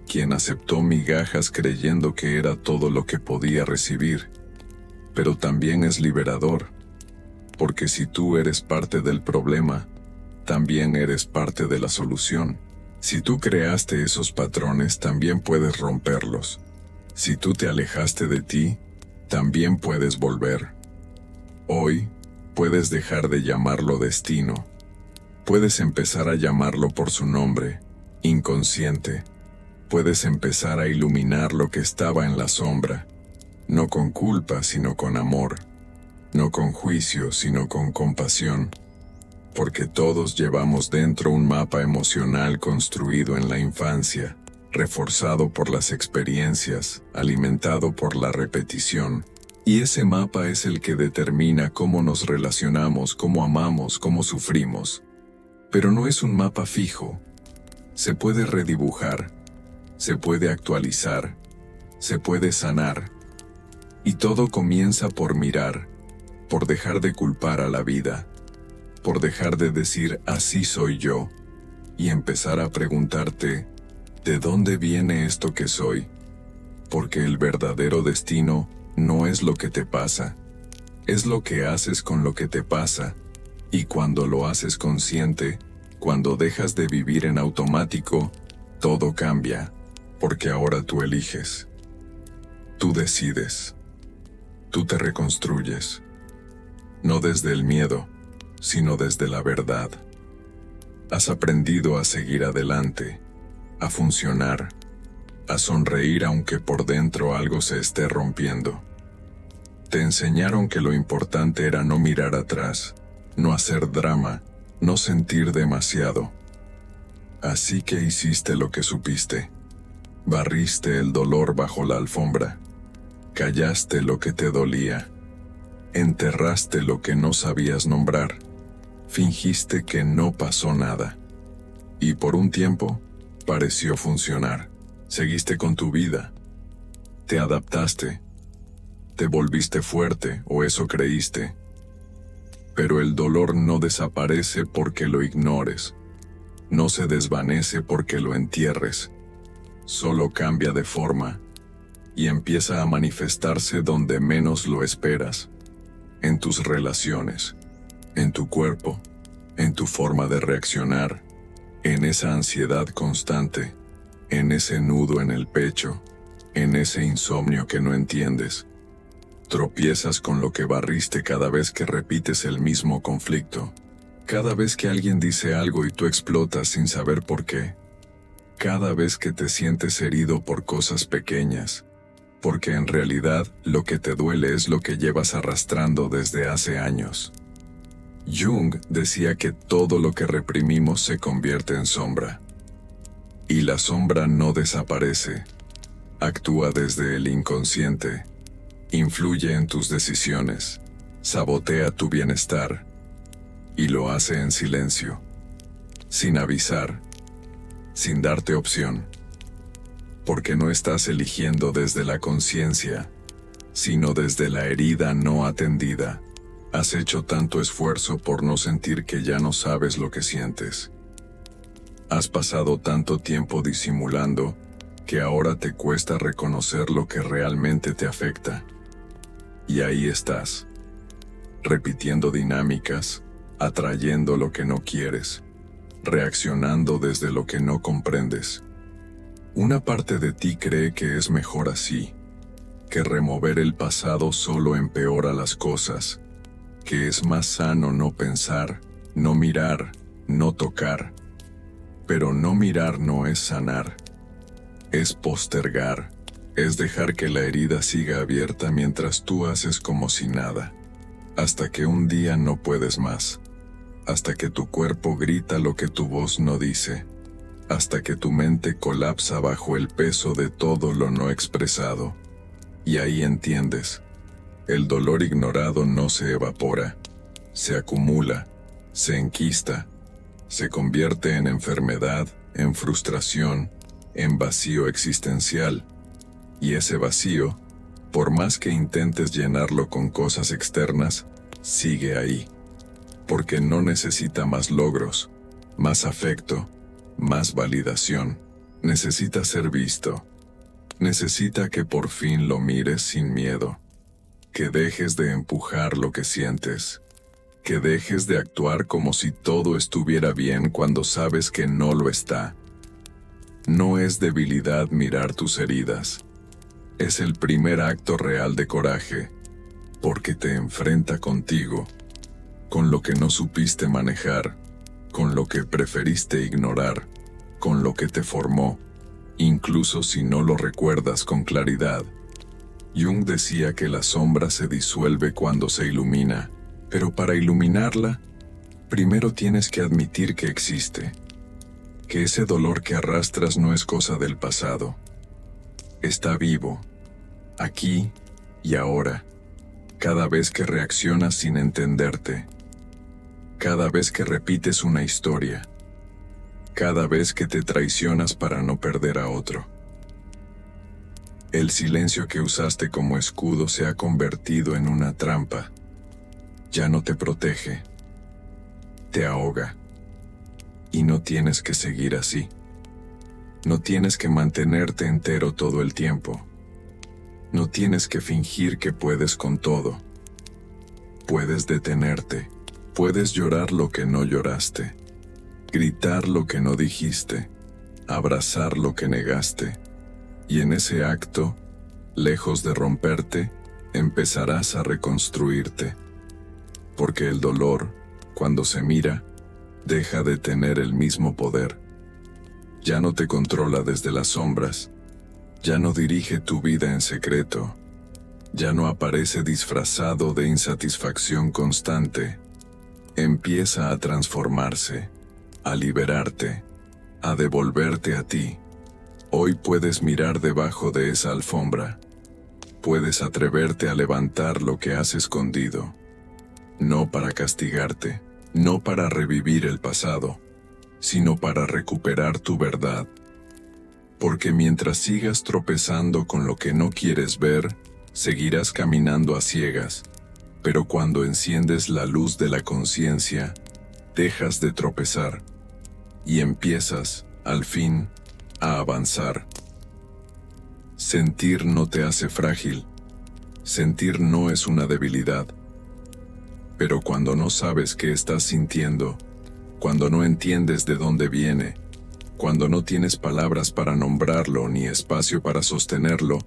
quien aceptó migajas creyendo que era todo lo que podía recibir. Pero también es liberador, porque si tú eres parte del problema, también eres parte de la solución. Si tú creaste esos patrones, también puedes romperlos. Si tú te alejaste de ti, también puedes volver. Hoy, puedes dejar de llamarlo destino. Puedes empezar a llamarlo por su nombre, inconsciente. Puedes empezar a iluminar lo que estaba en la sombra, no con culpa, sino con amor, no con juicio, sino con compasión. porque todos llevamos dentro un mapa emocional construido en la infancia, reforzado por las experiencias, alimentado por la repetición. Y ese mapa es el que determina cómo nos relacionamos, cómo amamos, cómo sufrimos. Pero no es un mapa fijo. Se puede redibujar, se puede actualizar, se puede sanar. Y todo comienza por mirar, por dejar de culpar a la vida, por dejar de decir así soy yo, y empezar a preguntarte, ¿de dónde viene esto que soy? Porque el verdadero destino no es lo que te pasa, es lo que haces con lo que te pasa, y cuando lo haces consciente, cuando dejas de vivir en automático, todo cambia, porque ahora tú eliges. Tú decides. Tú te reconstruyes. No desde el miedo, sino desde la verdad. Has aprendido a seguir adelante, a funcionar, a sonreír aunque por dentro algo se esté rompiendo. Te enseñaron que lo importante era no mirar atrás, no hacer drama, no sentir demasiado. Así que hiciste lo que supiste. Barriste el dolor bajo la alfombra. Callaste lo que te dolía. Enterraste lo que no sabías nombrar. Fingiste que no pasó nada. Y por un tiempo, pareció funcionar. Seguiste con tu vida. Te adaptaste. Te volviste fuerte, o eso creíste. Pero el dolor no desaparece porque lo ignores. No se desvanece porque lo entierres. Solo cambia de forma y empieza a manifestarse donde menos lo esperas. En tus relaciones, en tu cuerpo, en tu forma de reaccionar, en esa ansiedad constante, en ese nudo en el pecho, en ese insomnio que no entiendes. Tropiezas con lo que barriste cada vez que repites el mismo conflicto, cada vez que alguien dice algo y tú explotas sin saber por qué, cada vez que te sientes herido por cosas pequeñas, porque en realidad lo que te duele es lo que llevas arrastrando desde hace años. Jung decía que todo lo que reprimimos se convierte en sombra. Y la sombra no desaparece, actúa desde el inconsciente, influye en tus decisiones, sabotea tu bienestar, y lo hace en silencio, sin avisar, sin darte opción. Porque no estás eligiendo desde la conciencia, sino desde la herida no atendida. Has hecho tanto esfuerzo por no sentir que ya no sabes lo que sientes. Has pasado tanto tiempo disimulando que ahora te cuesta reconocer lo que realmente te afecta. Y ahí estás, repitiendo dinámicas, atrayendo lo que no quieres, reaccionando desde lo que no comprendes. Una parte de ti cree que es mejor así, que remover el pasado solo empeora las cosas, que es más sano no pensar, no mirar, no tocar. Pero no mirar no es sanar, es postergar, es dejar que la herida siga abierta mientras tú haces como si nada, hasta que un día no puedes más, hasta que tu cuerpo grita lo que tu voz no dice, hasta que tu mente colapsa bajo el peso de todo lo no expresado. Y ahí entiendes, el dolor ignorado no se evapora, se acumula, se enquista, se convierte en enfermedad, en frustración, en vacío existencial. Y ese vacío, por más que intentes llenarlo con cosas externas, sigue ahí. Porque no necesita más logros, más afecto, más validación. Necesita ser visto. Necesita que por fin lo mires sin miedo. Que dejes de empujar lo que sientes. Que dejes de actuar como si todo estuviera bien cuando sabes que no lo está. No es debilidad mirar tus heridas. Es el primer acto real de coraje, porque te enfrenta contigo, con lo que no supiste manejar, con lo que preferiste ignorar, con lo que te formó, incluso si no lo recuerdas con claridad. Jung decía que la sombra se disuelve cuando se ilumina, pero para iluminarla, Primero tienes que admitir que existe, que ese dolor que arrastras no es cosa del pasado. Está vivo, aquí y ahora, cada vez que reaccionas sin entenderte, cada vez que repites una historia, cada vez que te traicionas para no perder a otro. El silencio que usaste como escudo se ha convertido en una trampa. Ya no te protege, te ahoga. Y no tienes que seguir así. No tienes que mantenerte entero todo el tiempo. No tienes que fingir que puedes con todo. Puedes detenerte. Puedes llorar lo que no lloraste. Gritar lo que no dijiste. Abrazar lo que negaste. Y en ese acto, lejos de romperte, empezarás a reconstruirte. Porque el dolor, cuando se mira, deja de tener el mismo poder. Ya no te controla desde las sombras. Ya no dirige tu vida en secreto. Ya no aparece disfrazado de insatisfacción constante. Empieza a transformarse, a liberarte, a devolverte a ti. Hoy puedes mirar debajo de esa alfombra. Puedes atreverte a levantar lo que has escondido. No para castigarte, no para revivir el pasado, sino para recuperar tu verdad. Porque mientras sigas tropezando con lo que no quieres ver, seguirás caminando a ciegas. Pero cuando enciendes la luz de la conciencia, dejas de tropezar y empiezas, al fin, a avanzar. Sentir no te hace frágil. Sentir no es una debilidad. Pero cuando no sabes qué estás sintiendo, cuando no entiendes de dónde viene, cuando no tienes palabras para nombrarlo ni espacio para sostenerlo,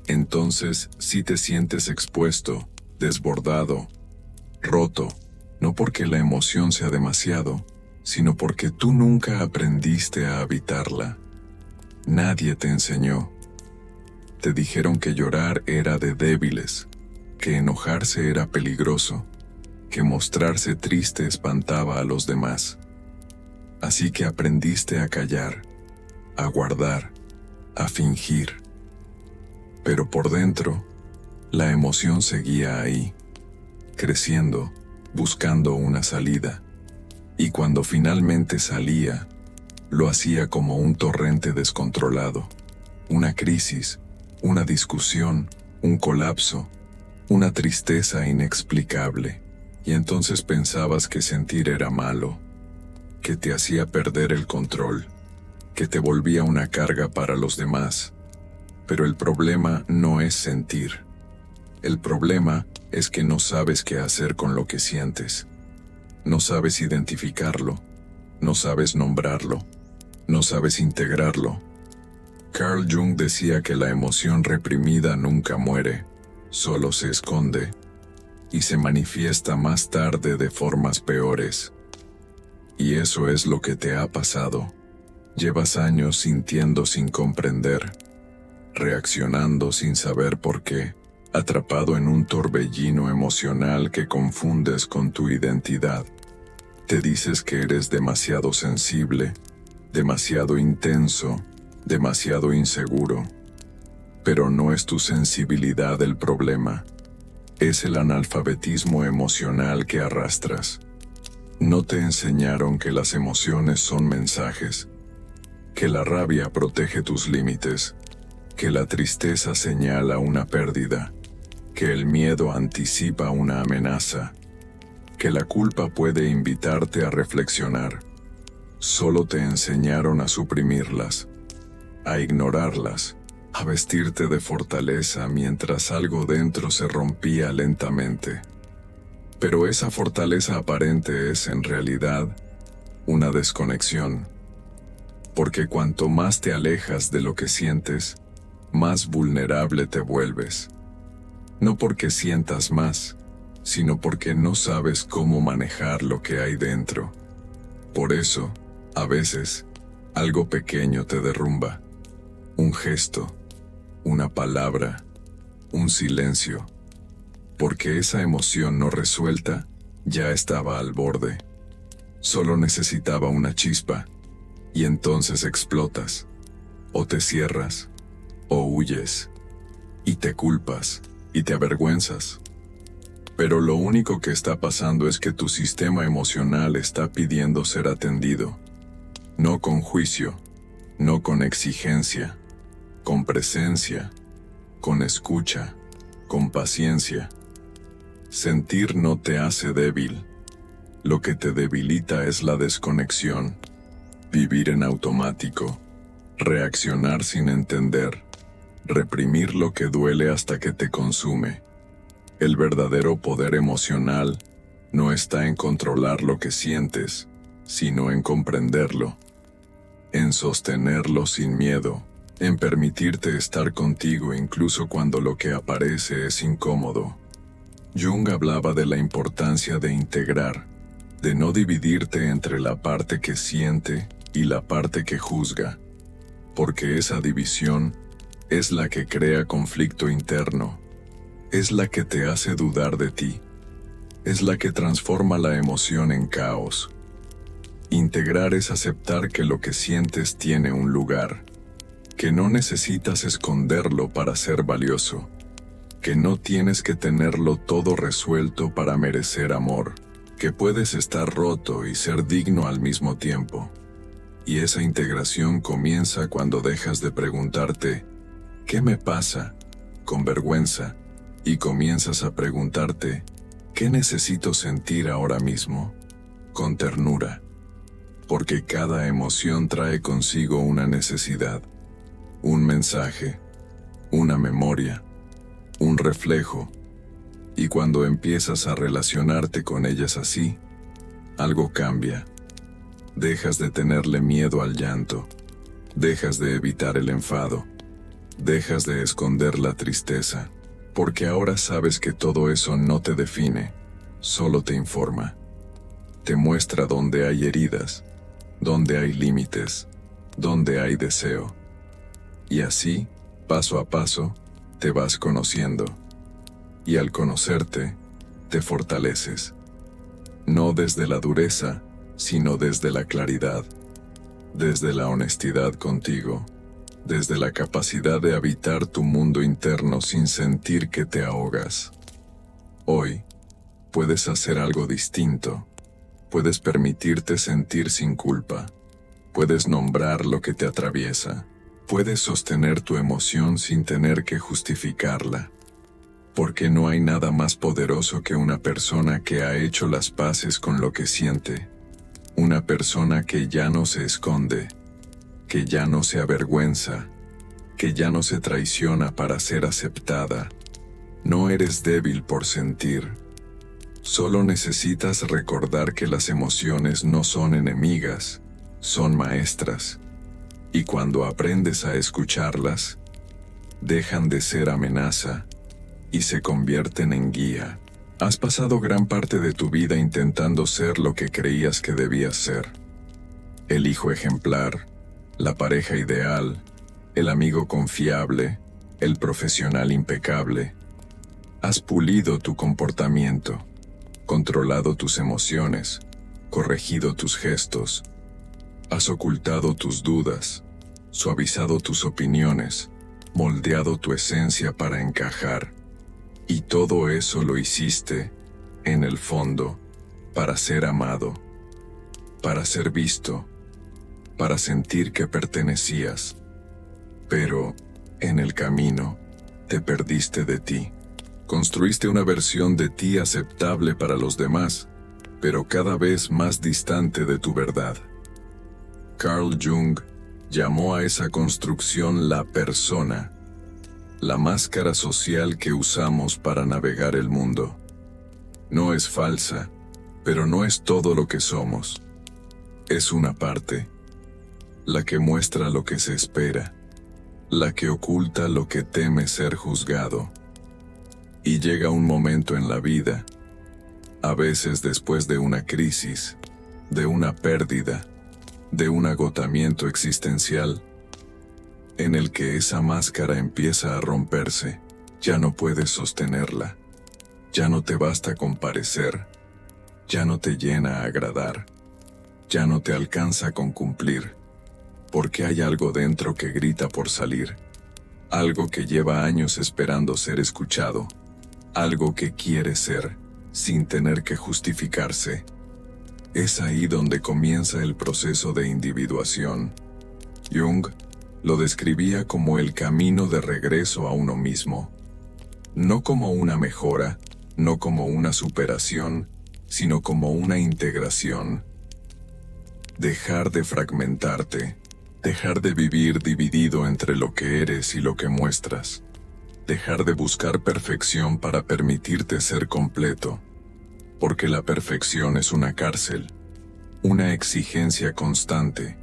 entonces sí te sientes expuesto, desbordado, roto, no porque la emoción sea demasiado, sino porque tú nunca aprendiste a habitarla. Nadie te enseñó. Te dijeron que llorar era de débiles, que enojarse era peligroso, que mostrarse triste espantaba a los demás. Así que aprendiste a callar, a guardar, a fingir. Pero por dentro, la emoción seguía ahí, creciendo, buscando una salida. Y cuando finalmente salía, lo hacía como un torrente descontrolado, una crisis, una discusión, un colapso, una tristeza inexplicable. Y entonces pensabas que sentir era malo, que te hacía perder el control, que te volvía una carga para los demás. Pero el problema no es sentir. El problema es que no sabes qué hacer con lo que sientes. No sabes identificarlo, no sabes nombrarlo, no sabes integrarlo. Carl Jung decía que la emoción reprimida nunca muere, solo se esconde, y se manifiesta más tarde de formas peores. Y eso es lo que te ha pasado. Llevas años sintiendo sin comprender, reaccionando sin saber por qué, atrapado en un torbellino emocional que confundes con tu identidad. Te dices que eres demasiado sensible, demasiado intenso, demasiado inseguro. Pero no es tu sensibilidad el problema. Es el analfabetismo emocional que arrastras. No te enseñaron que las emociones son mensajes, que la rabia protege tus límites, que la tristeza señala una pérdida, que el miedo anticipa una amenaza, que la culpa puede invitarte a reflexionar. Solo te enseñaron a suprimirlas, a ignorarlas, a vestirte de fortaleza mientras algo dentro se rompía lentamente. Pero esa fortaleza aparente es, en realidad, una desconexión. Porque cuanto más te alejas de lo que sientes, más vulnerable te vuelves. No porque sientas más, sino porque no sabes cómo manejar lo que hay dentro. Por eso, a veces, algo pequeño te derrumba. Un gesto, una palabra, un silencio. Porque esa emoción no resuelta ya estaba al borde. Solo necesitaba una chispa, y entonces explotas. O te cierras, o huyes, y te culpas, y te avergüenzas. Pero lo único que está pasando es que tu sistema emocional está pidiendo ser atendido. No con juicio, no con exigencia, con presencia, con escucha, con paciencia. Sentir no te hace débil. Lo que te debilita es la desconexión, vivir en automático, reaccionar sin entender, reprimir lo que duele hasta que te consume. El verdadero poder emocional no está en controlar lo que sientes, sino en comprenderlo, en sostenerlo sin miedo, en permitirte estar contigo incluso cuando lo que aparece es incómodo. Jung hablaba de la importancia de integrar, de no dividirte entre la parte que siente y la parte que juzga, porque esa división es la que crea conflicto interno, es la que te hace dudar de ti, es la que transforma la emoción en caos. Integrar es aceptar que lo que sientes tiene un lugar, que no necesitas esconderlo para ser valioso, que no tienes que tenerlo todo resuelto para merecer amor, que puedes estar roto y ser digno al mismo tiempo. Y esa integración comienza cuando dejas de preguntarte, ¿qué me pasa?, con vergüenza, y comienzas a preguntarte, ¿qué necesito sentir ahora mismo?, con ternura. Porque cada emoción trae consigo una necesidad, un mensaje, una memoria, un reflejo, y cuando empiezas a relacionarte con ellas así, algo cambia. Dejas de tenerle miedo al llanto, dejas de evitar el enfado, dejas de esconder la tristeza, porque ahora sabes que todo eso no te define, solo te informa. Te muestra dónde hay heridas, dónde hay límites, dónde hay deseo. Y así, paso a paso, te vas conociendo. Y al conocerte, te fortaleces. No desde la dureza, sino desde la claridad, desde la honestidad contigo, desde la capacidad de habitar tu mundo interno sin sentir que te ahogas. Hoy, puedes hacer algo distinto. Puedes permitirte sentir sin culpa. Puedes nombrar lo que te atraviesa. Puedes sostener tu emoción sin tener que justificarla. Porque no hay nada más poderoso que una persona que ha hecho las paces con lo que siente. Una persona que ya no se esconde, que ya no se avergüenza, que ya no se traiciona para ser aceptada. No eres débil por sentir. Solo necesitas recordar que las emociones no son enemigas, son maestras. Y cuando aprendes a escucharlas, dejan de ser amenaza y se convierten en guía. Has pasado gran parte de tu vida intentando ser lo que creías que debías ser. El hijo ejemplar, la pareja ideal, el amigo confiable, el profesional impecable. Has pulido tu comportamiento, controlado tus emociones, corregido tus gestos. Has ocultado tus dudas, suavizado tus opiniones, moldeado tu esencia para encajar. Y todo eso lo hiciste, en el fondo, para ser amado, para ser visto, para sentir que pertenecías. Pero, en el camino, te perdiste de ti. Construiste una versión de ti aceptable para los demás, pero cada vez más distante de tu verdad. Carl Jung llamó a esa construcción la persona, la máscara social que usamos para navegar el mundo. No es falsa, pero no es todo lo que somos. Es una parte, la que muestra lo que se espera, la que oculta lo que teme ser juzgado. Y llega un momento en la vida, a veces después de una crisis, de una pérdida, de un agotamiento existencial, en el que esa máscara empieza a romperse. Ya no puedes sostenerla, ya no te basta con parecer, ya no te llena agradar, ya no te alcanza con cumplir, porque hay algo dentro que grita por salir, algo que lleva años esperando ser escuchado, algo que quiere ser, sin tener que justificarse. Es ahí donde comienza el proceso de individuación. Jung lo describía como el camino de regreso a uno mismo, no como una mejora, no como una superación, sino como una integración. Dejar de fragmentarte, dejar de vivir dividido entre lo que eres y lo que muestras, dejar de buscar perfección para permitirte ser completo, porque la perfección es una cárcel, una exigencia constante,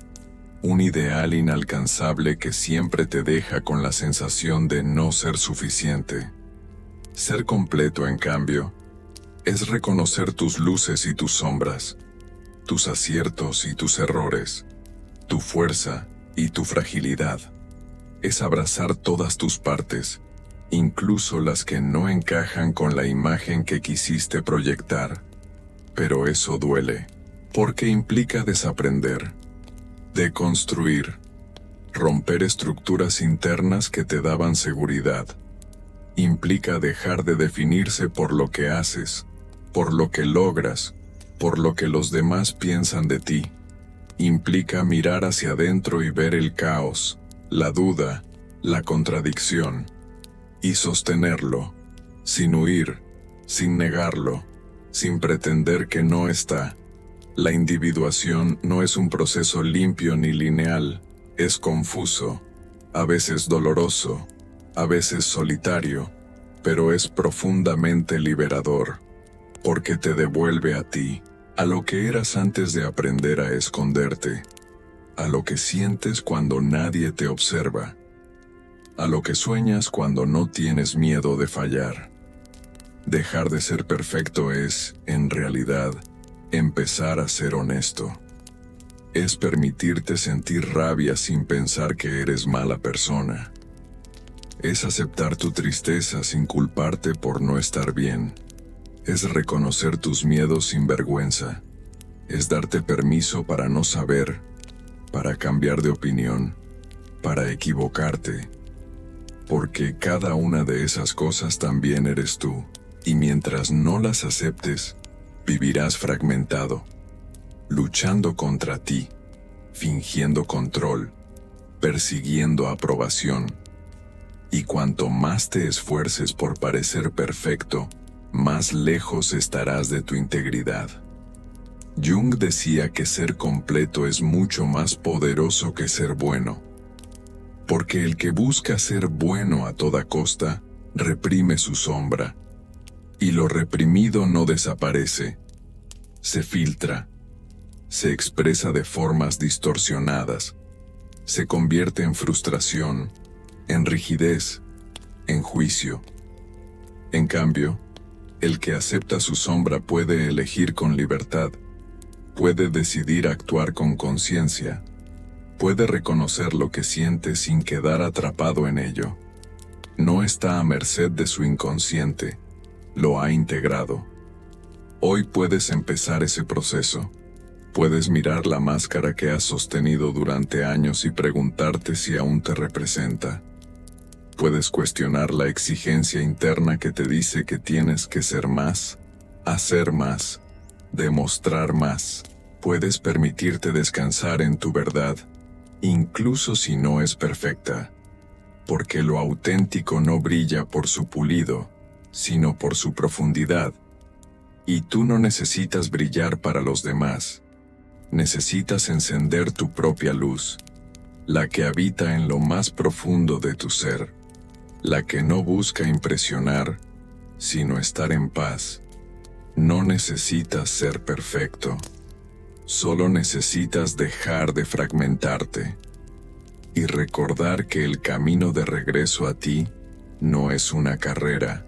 un ideal inalcanzable que siempre te deja con la sensación de no ser suficiente. Ser completo, en cambio, es reconocer tus luces y tus sombras, tus aciertos y tus errores, tu fuerza y tu fragilidad. Es abrazar todas tus partes, incluso las que no encajan con la imagen que quisiste proyectar. Pero eso duele, porque implica desaprender, deconstruir, romper estructuras internas que te daban seguridad. Implica dejar de definirse por lo que haces, por lo que logras, por lo que los demás piensan de ti. Implica mirar hacia adentro y ver el caos, la duda, la contradicción, y sostenerlo, sin huir, sin negarlo, sin pretender que no está. La individuación no es un proceso limpio ni lineal, es confuso, a veces doloroso, a veces solitario, pero es profundamente liberador, porque te devuelve a ti, a lo que eras antes de aprender a esconderte, a lo que sientes cuando nadie te observa, a lo que sueñas cuando no tienes miedo de fallar. Dejar de ser perfecto es, en realidad, empezar a ser honesto. Es permitirte sentir rabia sin pensar que eres mala persona. Es aceptar tu tristeza sin culparte por no estar bien. Es reconocer tus miedos sin vergüenza. Es darte permiso para no saber, para cambiar de opinión, para equivocarte. Porque cada una de esas cosas también eres tú, y mientras no las aceptes, vivirás fragmentado, luchando contra ti, fingiendo control, persiguiendo aprobación. Y cuanto más te esfuerces por parecer perfecto, más lejos estarás de tu integridad. Jung decía que ser completo es mucho más poderoso que ser bueno, porque el que busca ser bueno a toda costa, reprime su sombra, y lo reprimido no desaparece, se filtra, se expresa de formas distorsionadas, se convierte en frustración, en rigidez, en juicio. En cambio, el que acepta su sombra puede elegir con libertad, puede decidir actuar con conciencia, puede reconocer lo que siente sin quedar atrapado en ello. No está a merced de su inconsciente, lo ha integrado. Hoy puedes empezar ese proceso. Puedes mirar la máscara que has sostenido durante años y preguntarte si aún te representa. Puedes cuestionar la exigencia interna que te dice que tienes que ser más, hacer más, demostrar más. Puedes permitirte descansar en tu verdad, incluso si no es perfecta, porque lo auténtico no brilla por su pulido, sino por su profundidad. Y tú no necesitas brillar para los demás. Necesitas encender tu propia luz, la que habita en lo más profundo de tu ser, la que no busca impresionar, sino estar en paz. No necesitas ser perfecto, solo necesitas dejar de fragmentarte y recordar que el camino de regreso a ti no es una carrera,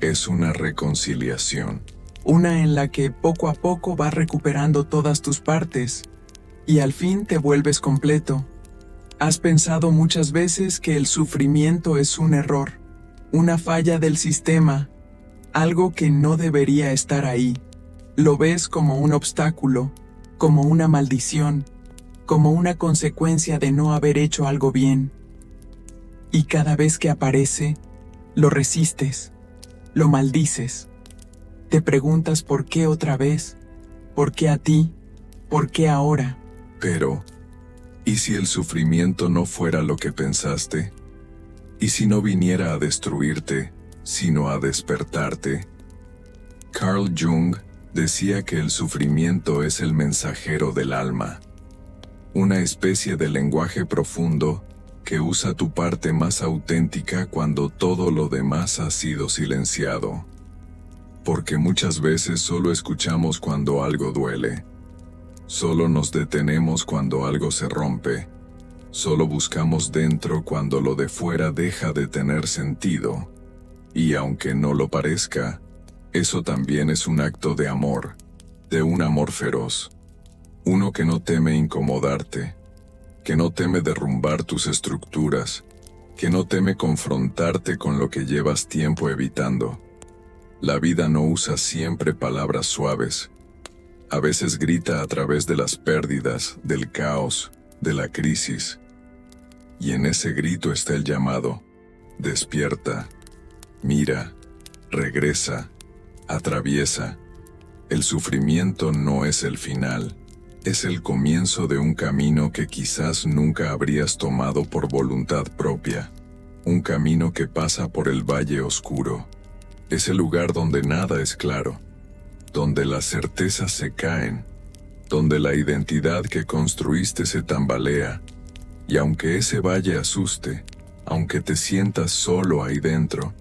es una reconciliación. Una en la que poco a poco vas recuperando todas tus partes y al fin te vuelves completo. Has pensado muchas veces que el sufrimiento es un error, una falla del sistema, algo que no debería estar ahí. Lo ves como un obstáculo, como una maldición, como una consecuencia de no haber hecho algo bien. Y cada vez que aparece, lo resistes, lo maldices. Te preguntas por qué otra vez, por qué a ti, por qué ahora. Pero, ¿y si el sufrimiento no fuera lo que pensaste? ¿Y si no viniera a destruirte, sino a despertarte? Carl Jung decía que el sufrimiento es el mensajero del alma, una especie de lenguaje profundo que usa tu parte más auténtica cuando todo lo demás ha sido silenciado. Porque muchas veces solo escuchamos cuando algo duele. Solo nos detenemos cuando algo se rompe. Solo buscamos dentro cuando lo de fuera deja de tener sentido. Y aunque no lo parezca, eso también es un acto de amor, de un amor feroz. Uno que no teme incomodarte, que no teme derrumbar tus estructuras, que no teme confrontarte con lo que llevas tiempo evitando. La vida no usa siempre palabras suaves. A veces grita a través de las pérdidas, del caos, de la crisis. Y en ese grito está el llamado: despierta, mira, regresa, atraviesa. El sufrimiento no es el final, es el comienzo de un camino que quizás nunca habrías tomado por voluntad propia. Un camino que pasa por el valle oscuro. Ese lugar donde nada es claro, donde las certezas se caen, donde la identidad que construiste se tambalea. Y aunque ese valle asuste, aunque te sientas solo ahí dentro,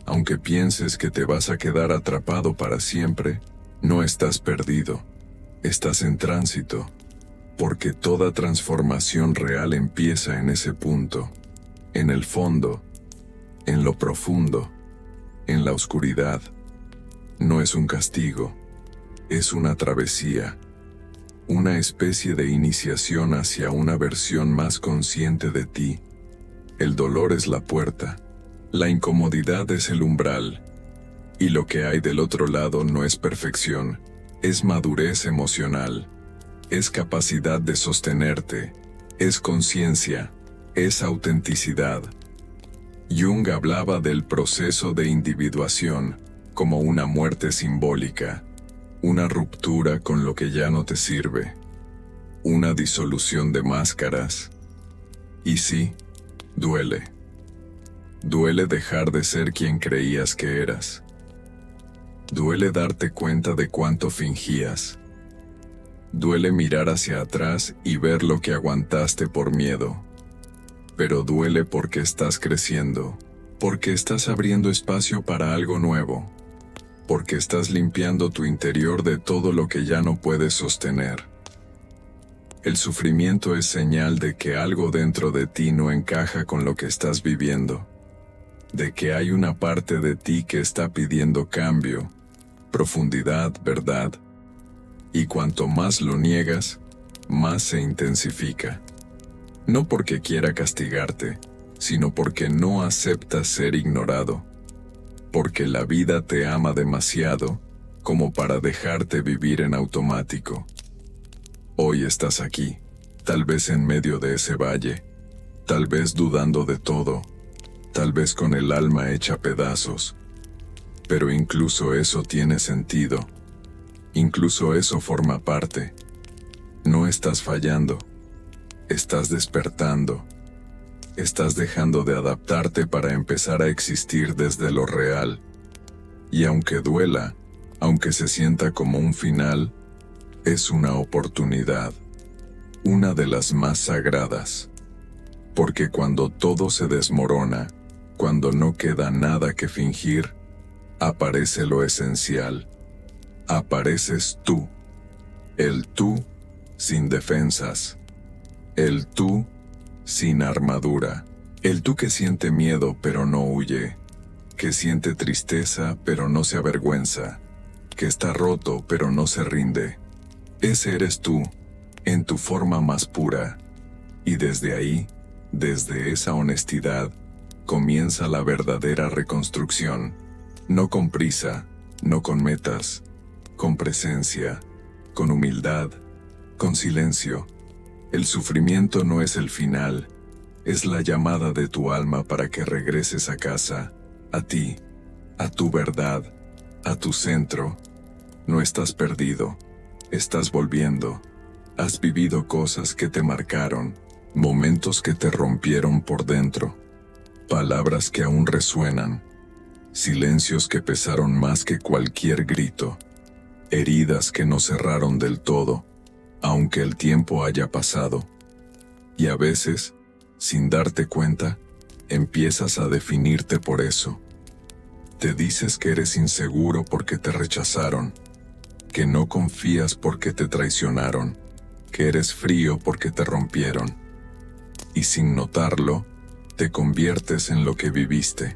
aunque pienses que te vas a quedar atrapado para siempre, no estás perdido, estás en tránsito, porque toda transformación real empieza en ese punto, en el fondo, en lo profundo, en la oscuridad. No es un castigo, es una travesía, una especie de iniciación hacia una versión más consciente de ti. El dolor es la puerta, la incomodidad es el umbral, y lo que hay del otro lado no es perfección, es madurez emocional, es capacidad de sostenerte, es conciencia, es autenticidad. Jung hablaba del proceso de individuación como una muerte simbólica, una ruptura con lo que ya no te sirve, una disolución de máscaras. Y sí, duele. Duele dejar de ser quien creías que eras. Duele darte cuenta de cuánto fingías. Duele mirar hacia atrás y ver lo que aguantaste por miedo. Pero duele porque estás creciendo, porque estás abriendo espacio para algo nuevo, porque estás limpiando tu interior de todo lo que ya no puedes sostener. El sufrimiento es señal de que algo dentro de ti no encaja con lo que estás viviendo, de que hay una parte de ti que está pidiendo cambio, profundidad, verdad, y cuanto más lo niegas, más se intensifica. No porque quiera castigarte, sino porque no aceptas ser ignorado, porque la vida te ama demasiado como para dejarte vivir en automático. Hoy estás aquí, tal vez en medio de ese valle, tal vez dudando de todo, tal vez con el alma hecha pedazos, pero incluso eso tiene sentido, incluso eso forma parte. No estás fallando. Estás despertando. Estás dejando de adaptarte para empezar a existir desde lo real. Y aunque duela, aunque se sienta como un final, es una oportunidad, una de las más sagradas. Porque cuando todo se desmorona, cuando no queda nada que fingir, aparece lo esencial. Apareces tú. El tú sin defensas. El tú sin armadura. El tú que siente miedo pero no huye, que siente tristeza pero no se avergüenza, que está roto pero no se rinde. Ese eres tú, en tu forma más pura. Y desde ahí, desde esa honestidad, comienza la verdadera reconstrucción. No con prisa, no con metas, con presencia, con humildad, con silencio. El sufrimiento no es el final, es la llamada de tu alma para que regreses a casa, a ti, a tu verdad, a tu centro. No estás perdido, estás volviendo. Has vivido cosas que te marcaron, momentos que te rompieron por dentro, palabras que aún resuenan, silencios que pesaron más que cualquier grito, heridas que no cerraron del todo, aunque el tiempo haya pasado. Y a veces, sin darte cuenta, empiezas a definirte por eso. Te dices que eres inseguro porque te rechazaron, que no confías porque te traicionaron, que eres frío porque te rompieron. Y sin notarlo, te conviertes en lo que viviste.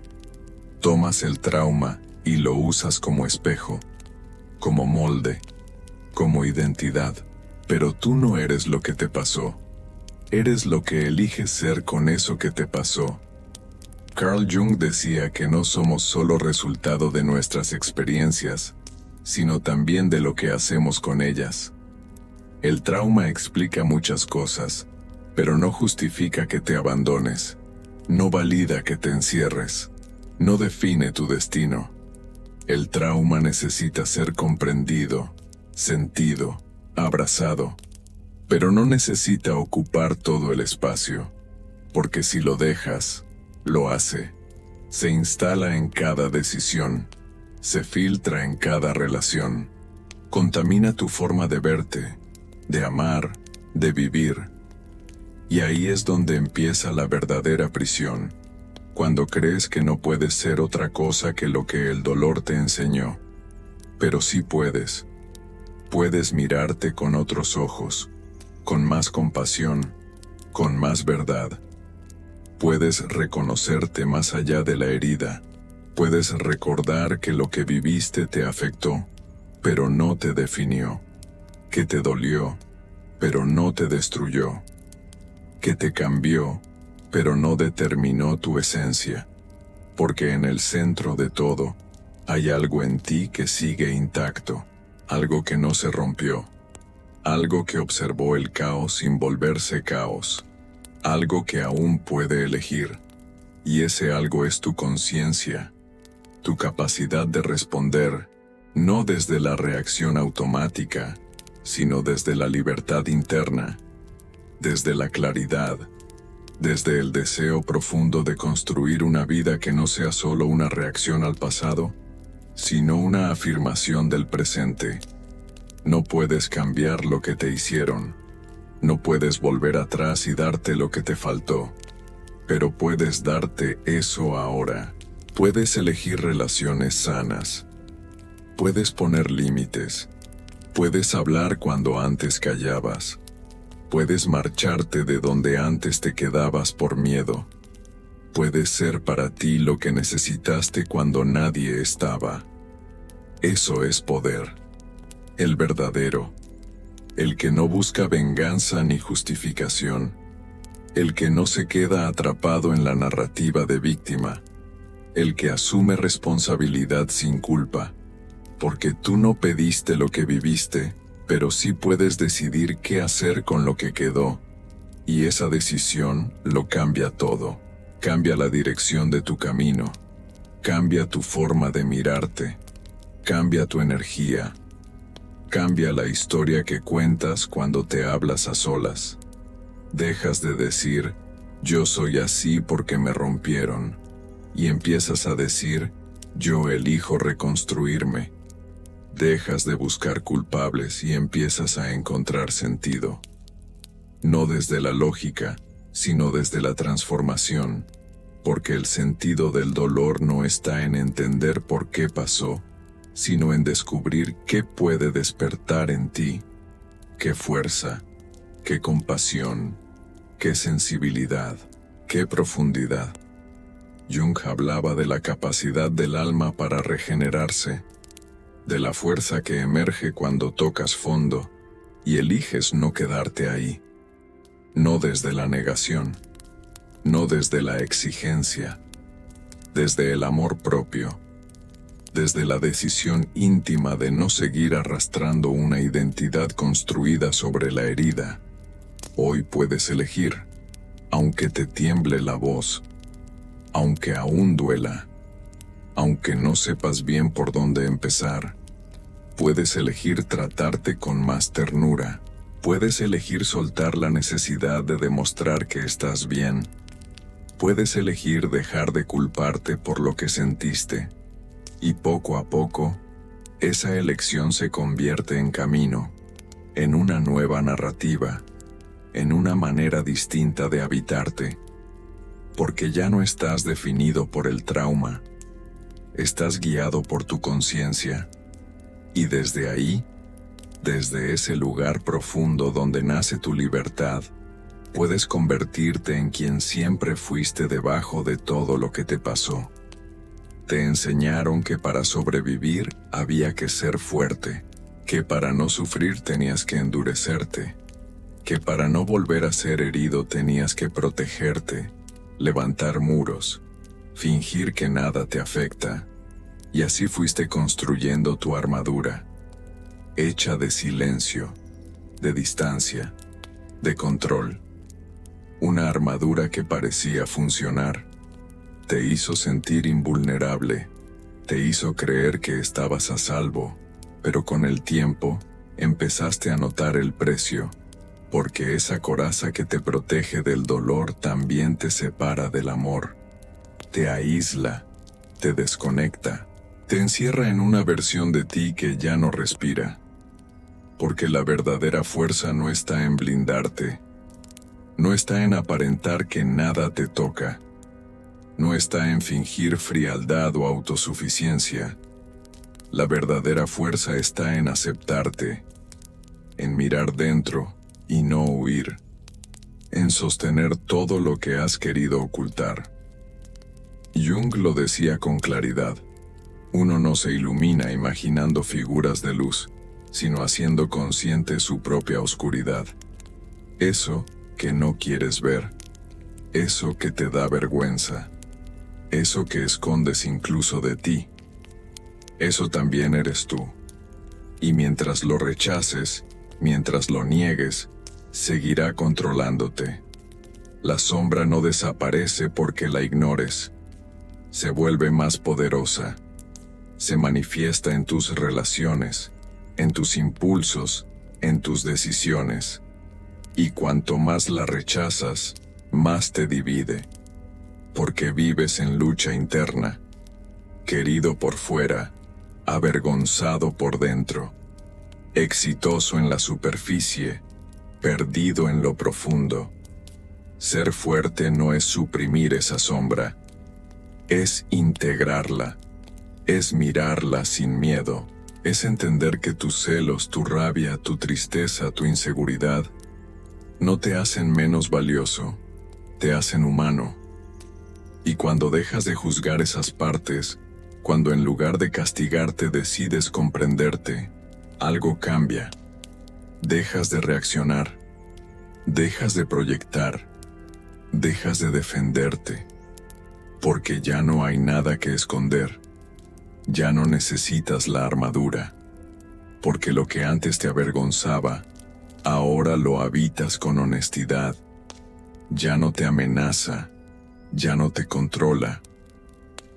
Tomas el trauma y lo usas como espejo, como molde, como identidad. Pero tú no eres lo que te pasó. Eres lo que eliges ser con eso que te pasó. Carl Jung decía que no somos solo resultado de nuestras experiencias, sino también de lo que hacemos con ellas. El trauma explica muchas cosas, pero no justifica que te abandones, no valida que te encierres, no define tu destino. El trauma necesita ser comprendido, sentido, abrazado, pero no necesita ocupar todo el espacio, porque si lo dejas, lo hace. Se instala en cada decisión, se filtra en cada relación, contamina tu forma de verte, de amar, de vivir. Y ahí es donde empieza la verdadera prisión, cuando crees que no puedes ser otra cosa que lo que el dolor te enseñó. Pero sí puedes. Puedes mirarte con otros ojos, con más compasión, con más verdad. Puedes reconocerte más allá de la herida. Puedes recordar que lo que viviste te afectó, pero no te definió. Que te dolió, pero no te destruyó. Que te cambió, pero no determinó tu esencia. Porque en el centro de todo, hay algo en ti que sigue intacto, algo que no se rompió, algo que observó el caos sin volverse caos, algo que aún puede elegir, y ese algo es tu conciencia, tu capacidad de responder, no desde la reacción automática, sino desde la libertad interna, desde la claridad, desde el deseo profundo de construir una vida que no sea solo una reacción al pasado, sino una afirmación del presente. No puedes cambiar lo que te hicieron, no puedes volver atrás y darte lo que te faltó, pero puedes darte eso ahora. Puedes elegir relaciones sanas, puedes poner límites, puedes hablar cuando antes callabas, puedes marcharte de donde antes te quedabas por miedo, puedes ser para ti lo que necesitaste cuando nadie estaba. Eso es poder. El verdadero. El que no busca venganza ni justificación. El que no se queda atrapado en la narrativa de víctima. El que asume responsabilidad sin culpa. Porque tú no pediste lo que viviste, pero sí puedes decidir qué hacer con lo que quedó. Y esa decisión lo cambia todo. Cambia la dirección de tu camino. Cambia tu forma de mirarte. Cambia tu energía. Cambia la historia que cuentas cuando te hablas a solas. Dejas de decir, yo soy así porque me rompieron, y empiezas a decir, yo elijo reconstruirme. Dejas de buscar culpables y empiezas a encontrar sentido. No desde la lógica, sino desde la transformación, porque el sentido del dolor no está en entender por qué pasó, sino en descubrir qué puede despertar en ti, qué fuerza, qué compasión, qué sensibilidad, qué profundidad. Jung hablaba de la capacidad del alma para regenerarse, de la fuerza que emerge cuando tocas fondo y eliges no quedarte ahí, no desde la negación, no desde la exigencia, desde el amor propio. desde la decisión íntima de no seguir arrastrando una identidad construida sobre la herida. Hoy puedes elegir, aunque te tiemble la voz, aunque aún duela, aunque no sepas bien por dónde empezar. Puedes elegir tratarte con más ternura. Puedes elegir soltar la necesidad de demostrar que estás bien. Puedes elegir dejar de culparte por lo que sentiste. Y poco a poco, esa elección se convierte en camino, en una nueva narrativa, en una manera distinta de habitarte. Porque ya no estás definido por el trauma. Estás guiado por tu conciencia. Y desde ahí, desde ese lugar profundo donde nace tu libertad, puedes convertirte en quien siempre fuiste debajo de todo lo que te pasó. Te enseñaron que para sobrevivir había que ser fuerte, que para no sufrir tenías que endurecerte, que para no volver a ser herido tenías que protegerte, levantar muros, fingir que nada te afecta. Y así fuiste construyendo tu armadura, hecha de silencio, de distancia, de control. Una armadura que parecía funcionar. Te hizo sentir invulnerable, te hizo creer que estabas a salvo, pero con el tiempo empezaste a notar el precio, porque esa coraza que te protege del dolor también te separa del amor, te aísla, te desconecta. Te encierra en una versión de ti que ya no respira, porque la verdadera fuerza no está en blindarte, no está en aparentar que nada te toca, no está en fingir frialdad o autosuficiencia. La verdadera fuerza está en aceptarte, en mirar dentro y no huir, en sostener todo lo que has querido ocultar. Jung lo decía con claridad. Uno no se ilumina imaginando figuras de luz, sino haciendo consciente su propia oscuridad. Eso que no quieres ver, eso que te da vergüenza, eso que escondes incluso de ti. Eso también eres tú. Y mientras lo rechaces, mientras lo niegues, seguirá controlándote. La sombra no desaparece porque la ignores. Se vuelve más poderosa. Se manifiesta en tus relaciones, en tus impulsos, en tus decisiones. Y cuanto más la rechazas, más te divide. Porque vives en lucha interna, querido por fuera, avergonzado por dentro, exitoso en la superficie, perdido en lo profundo. Ser fuerte no es suprimir esa sombra, es integrarla. Es mirarla sin miedo, es entender que tus celos, tu rabia, tu tristeza, tu inseguridad, no te hacen menos valioso, te hacen humano. Y cuando dejas de juzgar esas partes, cuando en lugar de castigarte decides comprenderte, algo cambia. Dejas de reaccionar, dejas de proyectar, dejas de defenderte, porque ya no hay nada que esconder. Ya no necesitas la armadura, porque lo que antes te avergonzaba, ahora lo habitas con honestidad. Ya no te amenaza, ya no te controla,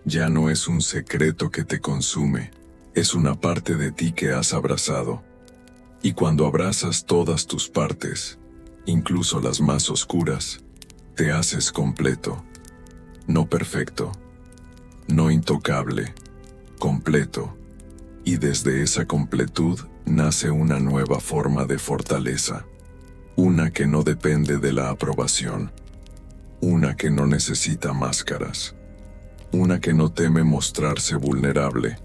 ya no es un secreto que te consume, es una parte de ti que has abrazado. Y cuando abrazas todas tus partes, incluso las más oscuras, te haces completo, no perfecto, no intocable, completo, y desde esa completud nace una nueva forma de fortaleza, una que no depende de la aprobación, una que no necesita máscaras, una que no teme mostrarse vulnerable,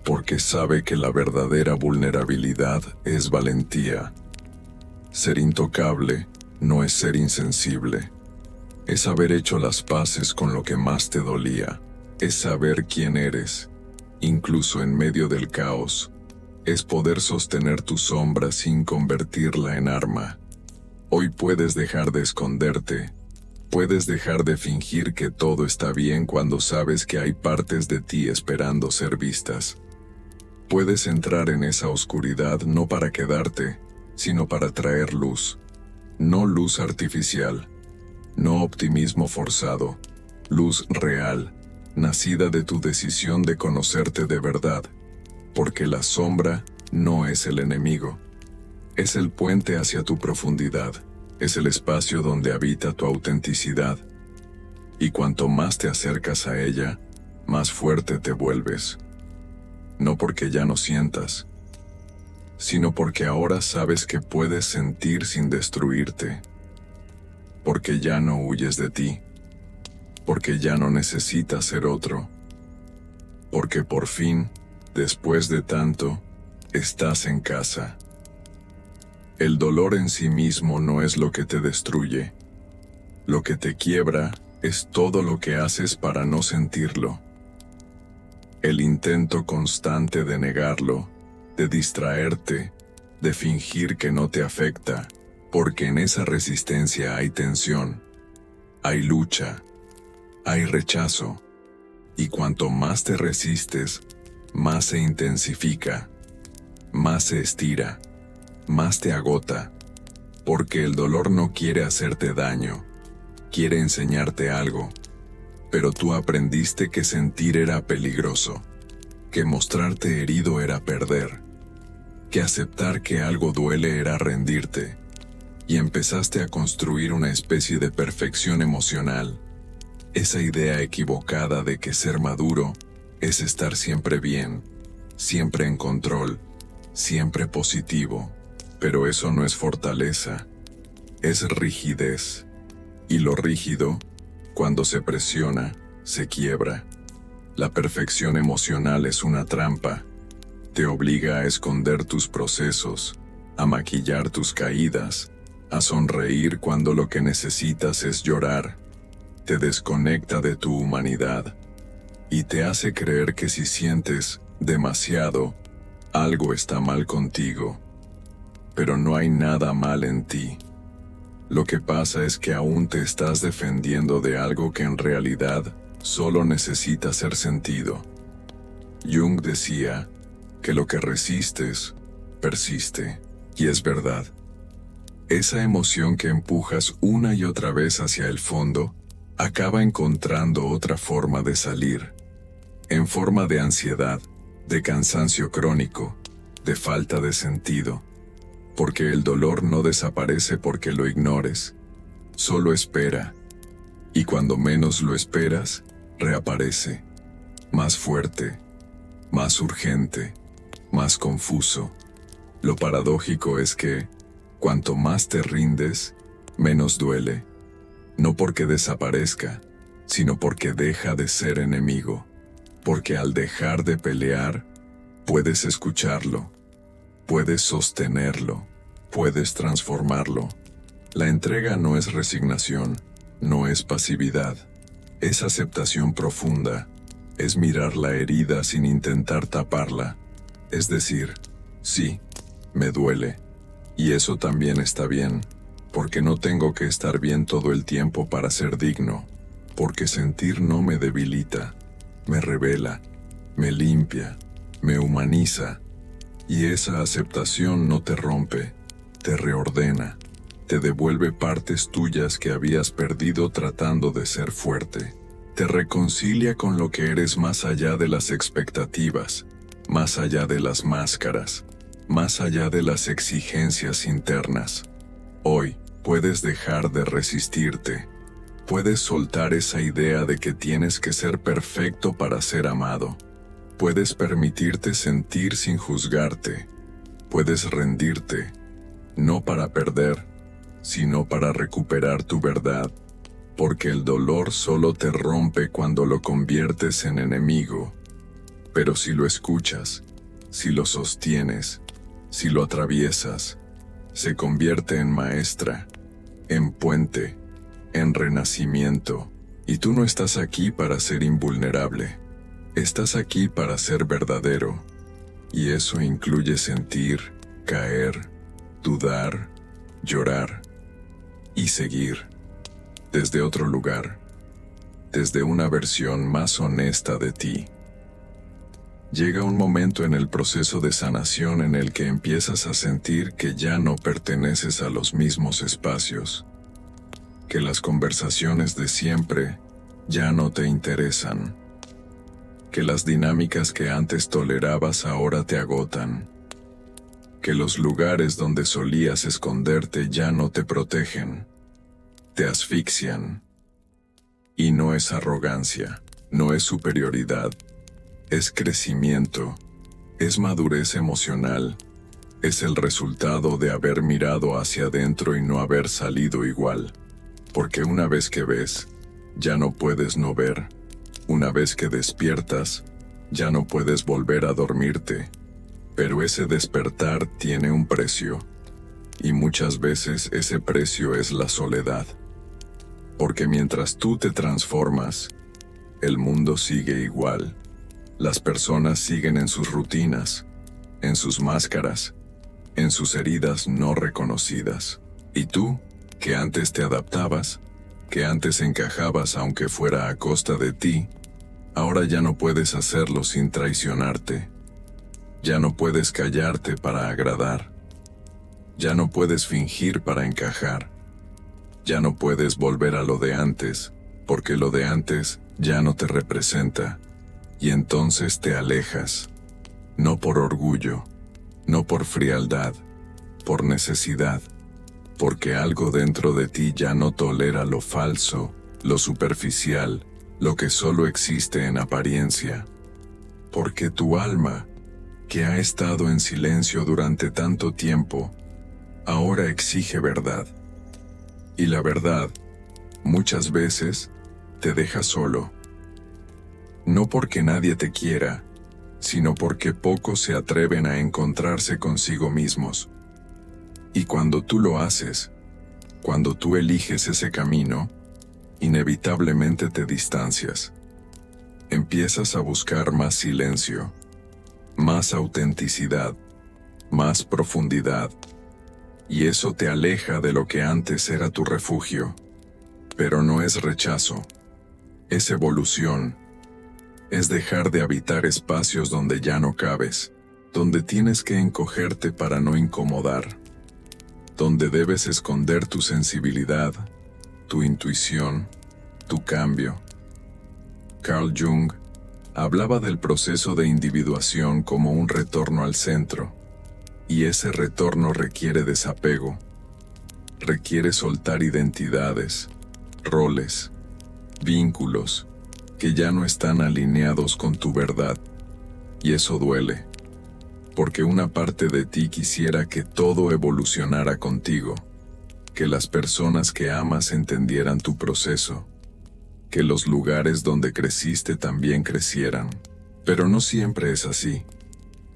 porque sabe que la verdadera vulnerabilidad es valentía. Ser intocable no es ser insensible, es haber hecho las paces con lo que más te dolía, es saber quién eres, incluso en medio del caos, es poder sostener tu sombra sin convertirla en arma. Hoy puedes dejar de esconderte, Puedes dejar de fingir que todo está bien cuando sabes que hay partes de ti esperando ser vistas. Puedes entrar en esa oscuridad no para quedarte, sino para traer luz. No luz artificial, no optimismo forzado, luz real, nacida de tu decisión de conocerte de verdad, porque la sombra no es el enemigo. Es el puente hacia tu profundidad, es el espacio donde habita tu autenticidad. Y cuanto más te acercas a ella, más fuerte te vuelves. No porque ya no sientas, sino porque ahora sabes que puedes sentir sin destruirte. Porque ya no huyes de ti. Porque ya no necesitas ser otro. Porque por fin, después de tanto, estás en casa. El dolor en sí mismo no es lo que te destruye. Lo que te quiebra es todo lo que haces para no sentirlo. El intento constante de negarlo, de distraerte, de fingir que no te afecta, porque en esa resistencia hay tensión, hay lucha, hay rechazo, y cuanto más te resistes, más se intensifica, más se estira, más te agota, porque el dolor no quiere hacerte daño, quiere enseñarte algo, pero tú aprendiste que sentir era peligroso, que mostrarte herido era perder, que aceptar que algo duele era rendirte, y empezaste a construir una especie de perfección emocional, esa idea equivocada de que ser maduro es estar siempre bien, siempre en control, siempre positivo. Pero eso no es fortaleza, es rigidez. Y lo rígido, cuando se presiona, se quiebra. La perfección emocional es una trampa. Te obliga a esconder tus procesos, a maquillar tus caídas, a sonreír cuando lo que necesitas es llorar. Te desconecta de tu humanidad y te hace creer que si sientes demasiado, algo está mal contigo. Pero no hay nada mal en ti. Lo que pasa es que aún te estás defendiendo de algo que en realidad solo necesita ser sentido. Jung decía que lo que resistes, persiste, y es verdad. Esa emoción que empujas una y otra vez hacia el fondo, acaba encontrando otra forma de salir, en forma de ansiedad, de cansancio crónico, de falta de sentido. Porque el dolor no desaparece porque lo ignores, solo espera, y cuando menos lo esperas, reaparece, más fuerte, más urgente, más confuso. Lo paradójico es que, cuanto más te rindes, menos duele, no porque desaparezca, sino porque deja de ser enemigo, porque al dejar de pelear, puedes escucharlo. Puedes sostenerlo, puedes transformarlo. La entrega no es resignación, no es pasividad, es aceptación profunda, es mirar la herida sin intentar taparla, es decir, sí, me duele, y eso también está bien, porque no tengo que estar bien todo el tiempo para ser digno, porque sentir no me debilita, me revela, me limpia, me humaniza. Y esa aceptación no te rompe, te reordena, te devuelve partes tuyas que habías perdido tratando de ser fuerte. Te reconcilia con lo que eres más allá de las expectativas, más allá de las máscaras, más allá de las exigencias internas. Hoy puedes dejar de resistirte, puedes soltar esa idea de que tienes que ser perfecto para ser amado. Puedes permitirte sentir sin juzgarte. Puedes rendirte, no para perder, sino para recuperar tu verdad, porque el dolor solo te rompe cuando lo conviertes en enemigo. Pero si lo escuchas, si lo sostienes, si lo atraviesas, se convierte en maestra, en puente, en renacimiento, y tú no estás aquí para ser invulnerable. Estás aquí para ser verdadero, y eso incluye sentir, caer, dudar, llorar y seguir. desde otro lugar, desde una versión más honesta de ti. Llega un momento en el proceso de sanación en el que empiezas a sentir que ya no perteneces a los mismos espacios, que las conversaciones de siempre ya no te interesan, que las dinámicas que antes tolerabas ahora te agotan, que los lugares donde solías esconderte ya no te protegen, te asfixian. Y no es arrogancia, no es superioridad, es crecimiento, es madurez emocional, es el resultado de haber mirado hacia adentro y no haber salido igual. Porque una vez que ves, ya no puedes no ver. Una vez que despiertas, ya no puedes volver a dormirte. Pero ese despertar tiene un precio. Y muchas veces ese precio es la soledad. Porque mientras tú te transformas, el mundo sigue igual. Las personas siguen en sus rutinas, en sus máscaras, en sus heridas no reconocidas. Y tú, que antes te adaptabas, que antes encajabas aunque fuera a costa de ti, ahora ya no puedes hacerlo sin traicionarte. Ya no puedes callarte para agradar. Ya no puedes fingir para encajar. Ya no puedes volver a lo de antes, porque lo de antes ya no te representa. Y entonces te alejas, no por orgullo, no por frialdad, por necesidad, porque algo dentro de ti ya no tolera lo falso, lo superficial, lo que solo existe en apariencia. Porque tu alma, que ha estado en silencio durante tanto tiempo, ahora exige verdad. Y la verdad, muchas veces, te deja solo. No porque nadie te quiera, sino porque pocos se atreven a encontrarse consigo mismos. Y cuando tú lo haces, cuando tú eliges ese camino, inevitablemente te distancias. Empiezas a buscar más silencio, más autenticidad, más profundidad. Y eso te aleja de lo que antes era tu refugio. Pero no es rechazo, es evolución. Es dejar de habitar espacios donde ya no cabes, donde tienes que encogerte para no incomodar, donde debes esconder tu sensibilidad, tu intuición, tu cambio. Carl Jung hablaba del proceso de individuación como un retorno al centro, y ese retorno requiere desapego, requiere soltar identidades, roles, vínculos, que ya no están alineados con tu verdad, y eso duele, porque una parte de ti quisiera que todo evolucionara contigo, que las personas que amas entendieran tu proceso, que los lugares donde creciste también crecieran, pero no siempre es así,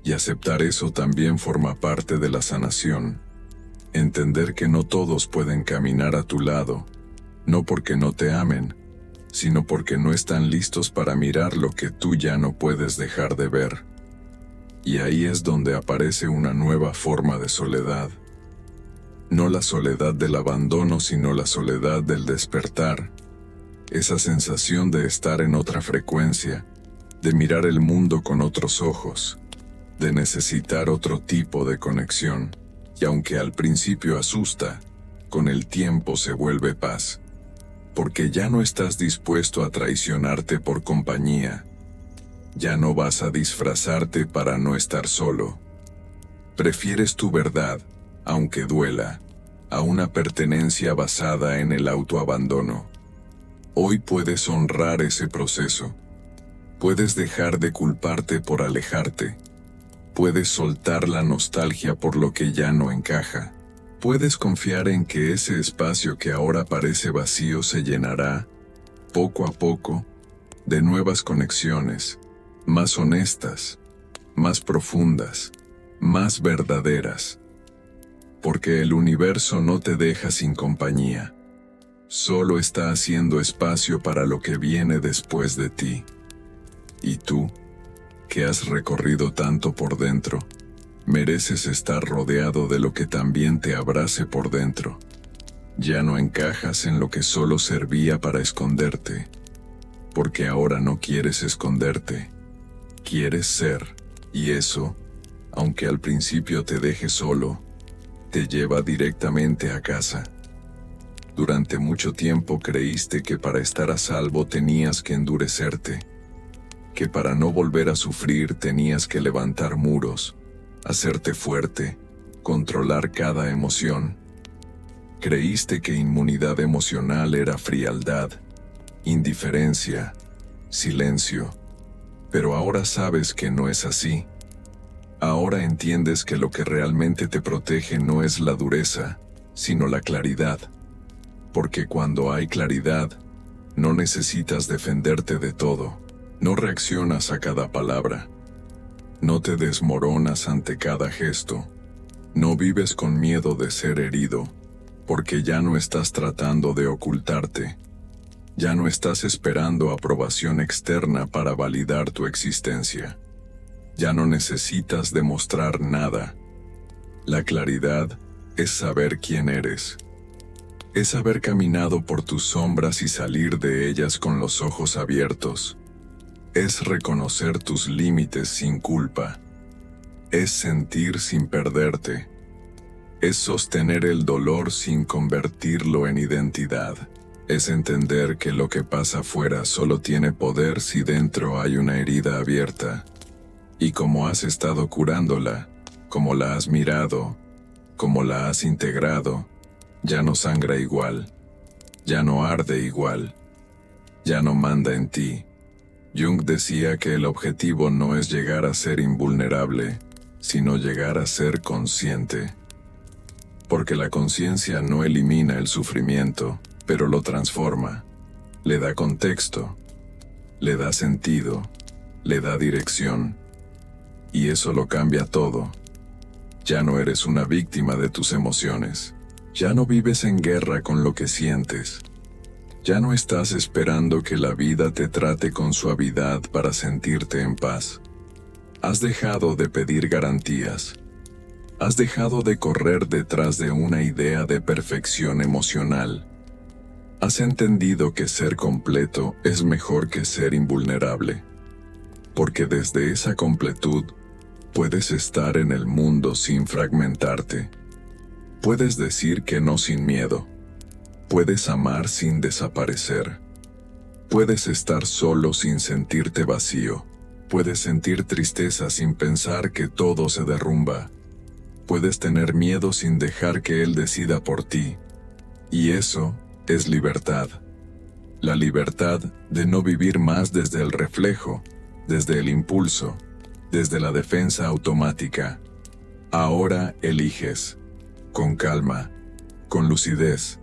y aceptar eso también forma parte de la sanación, entender que no todos pueden caminar a tu lado, no porque no te amen, sino porque no están listos para mirar lo que tú ya no puedes dejar de ver. Y ahí es donde aparece una nueva forma de soledad. No la soledad del abandono, sino la soledad del despertar. Esa sensación de estar en otra frecuencia, de mirar el mundo con otros ojos, de necesitar otro tipo de conexión. Y aunque al principio asusta, con el tiempo se vuelve paz. Porque ya no estás dispuesto a traicionarte por compañía. Ya no vas a disfrazarte para no estar solo. Prefieres tu verdad, aunque duela, a una pertenencia basada en el autoabandono. Hoy puedes honrar ese proceso. Puedes dejar de culparte por alejarte. Puedes soltar la nostalgia por lo que ya no encaja. Puedes confiar en que ese espacio que ahora parece vacío se llenará, poco a poco, de nuevas conexiones, más honestas, más profundas, más verdaderas. Porque el universo no te deja sin compañía. Solo está haciendo espacio para lo que viene después de ti. Y tú, que has recorrido tanto por dentro, mereces estar rodeado de lo que también te abrace por dentro, Ya no encajas en lo que solo servía para esconderte, porque ahora no quieres esconderte, quieres ser, y eso, aunque al principio te deje solo, te lleva directamente a casa. Durante mucho tiempo creíste que para estar a salvo tenías que endurecerte, que para no volver a sufrir tenías que levantar muros, hacerte fuerte, controlar cada emoción. Creíste que inmunidad emocional era frialdad, indiferencia, silencio, pero ahora sabes que no es así. Ahora entiendes que lo que realmente te protege no es la dureza, sino la claridad. Porque cuando hay claridad, no necesitas defenderte de todo, no reaccionas a cada palabra, no te desmoronas ante cada gesto, no vives con miedo de ser herido, porque ya no estás tratando de ocultarte, ya no estás esperando aprobación externa para validar tu existencia, ya no necesitas demostrar nada. La claridad es saber quién eres. Es haber caminado por tus sombras y salir de ellas con los ojos abiertos. Es reconocer tus límites sin culpa. Es sentir sin perderte. Es sostener el dolor sin convertirlo en identidad. Es entender que lo que pasa afuera solo tiene poder si dentro hay una herida abierta. Y como has estado curándola, como la has mirado, como la has integrado, ya no sangra igual, ya no arde igual, ya no manda en ti. Jung decía que el objetivo no es llegar a ser invulnerable, sino llegar a ser consciente. Porque la conciencia no elimina el sufrimiento, pero lo transforma, le da contexto, le da sentido, le da dirección, y eso lo cambia todo. Ya no eres una víctima de tus emociones. Ya no vives en guerra con lo que sientes. Ya no estás esperando que la vida te trate con suavidad para sentirte en paz. Has dejado de pedir garantías. Has dejado de correr detrás de una idea de perfección emocional. Has entendido que ser completo es mejor que ser invulnerable. Porque desde esa completud, puedes estar en el mundo sin fragmentarte. Puedes decir que no sin miedo. Puedes amar sin desaparecer. Puedes estar solo sin sentirte vacío. Puedes sentir tristeza sin pensar que todo se derrumba. Puedes tener miedo sin dejar que él decida por ti. Y eso es libertad. La libertad de no vivir más desde el reflejo, desde el impulso, desde la defensa automática. Ahora eliges, con calma, con lucidez,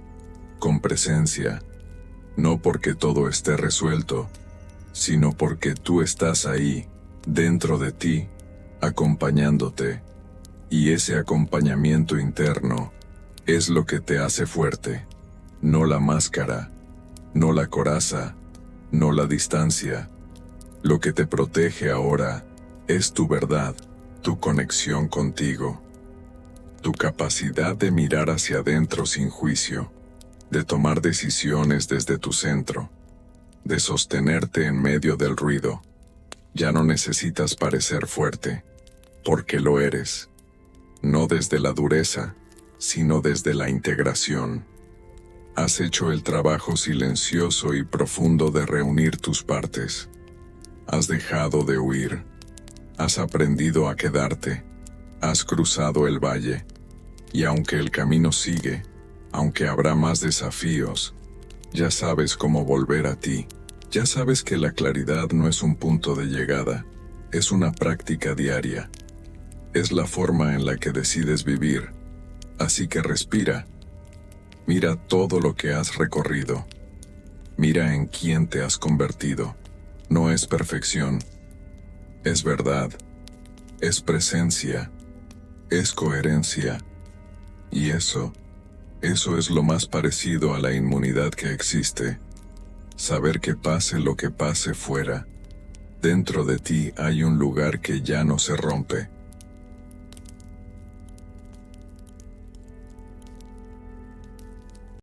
con presencia, no porque todo esté resuelto, sino porque tú estás ahí, dentro de ti, acompañándote, y ese acompañamiento interno es lo que te hace fuerte, no la máscara, no la coraza, no la distancia. Lo que te protege ahora es tu verdad, tu conexión contigo, tu capacidad de mirar hacia adentro sin juicio, de tomar decisiones desde tu centro, de sostenerte en medio del ruido. Ya no necesitas parecer fuerte, porque lo eres, no desde la dureza, sino desde la integración. Has hecho el trabajo silencioso y profundo de reunir tus partes. Has dejado de huir. Has aprendido a quedarte. Has cruzado el valle. Y aunque el camino sigue, aunque habrá más desafíos, ya sabes cómo volver a ti. Ya sabes que la claridad no es un punto de llegada, es una práctica diaria. Es la forma en la que decides vivir. Así que respira. Mira todo lo que has recorrido. Mira en quién te has convertido. No es perfección. Es verdad. Es presencia. Es coherencia. Y eso es lo más parecido a la inmunidad que existe. Saber que pase lo que pase fuera, dentro de ti hay un lugar que ya no se rompe.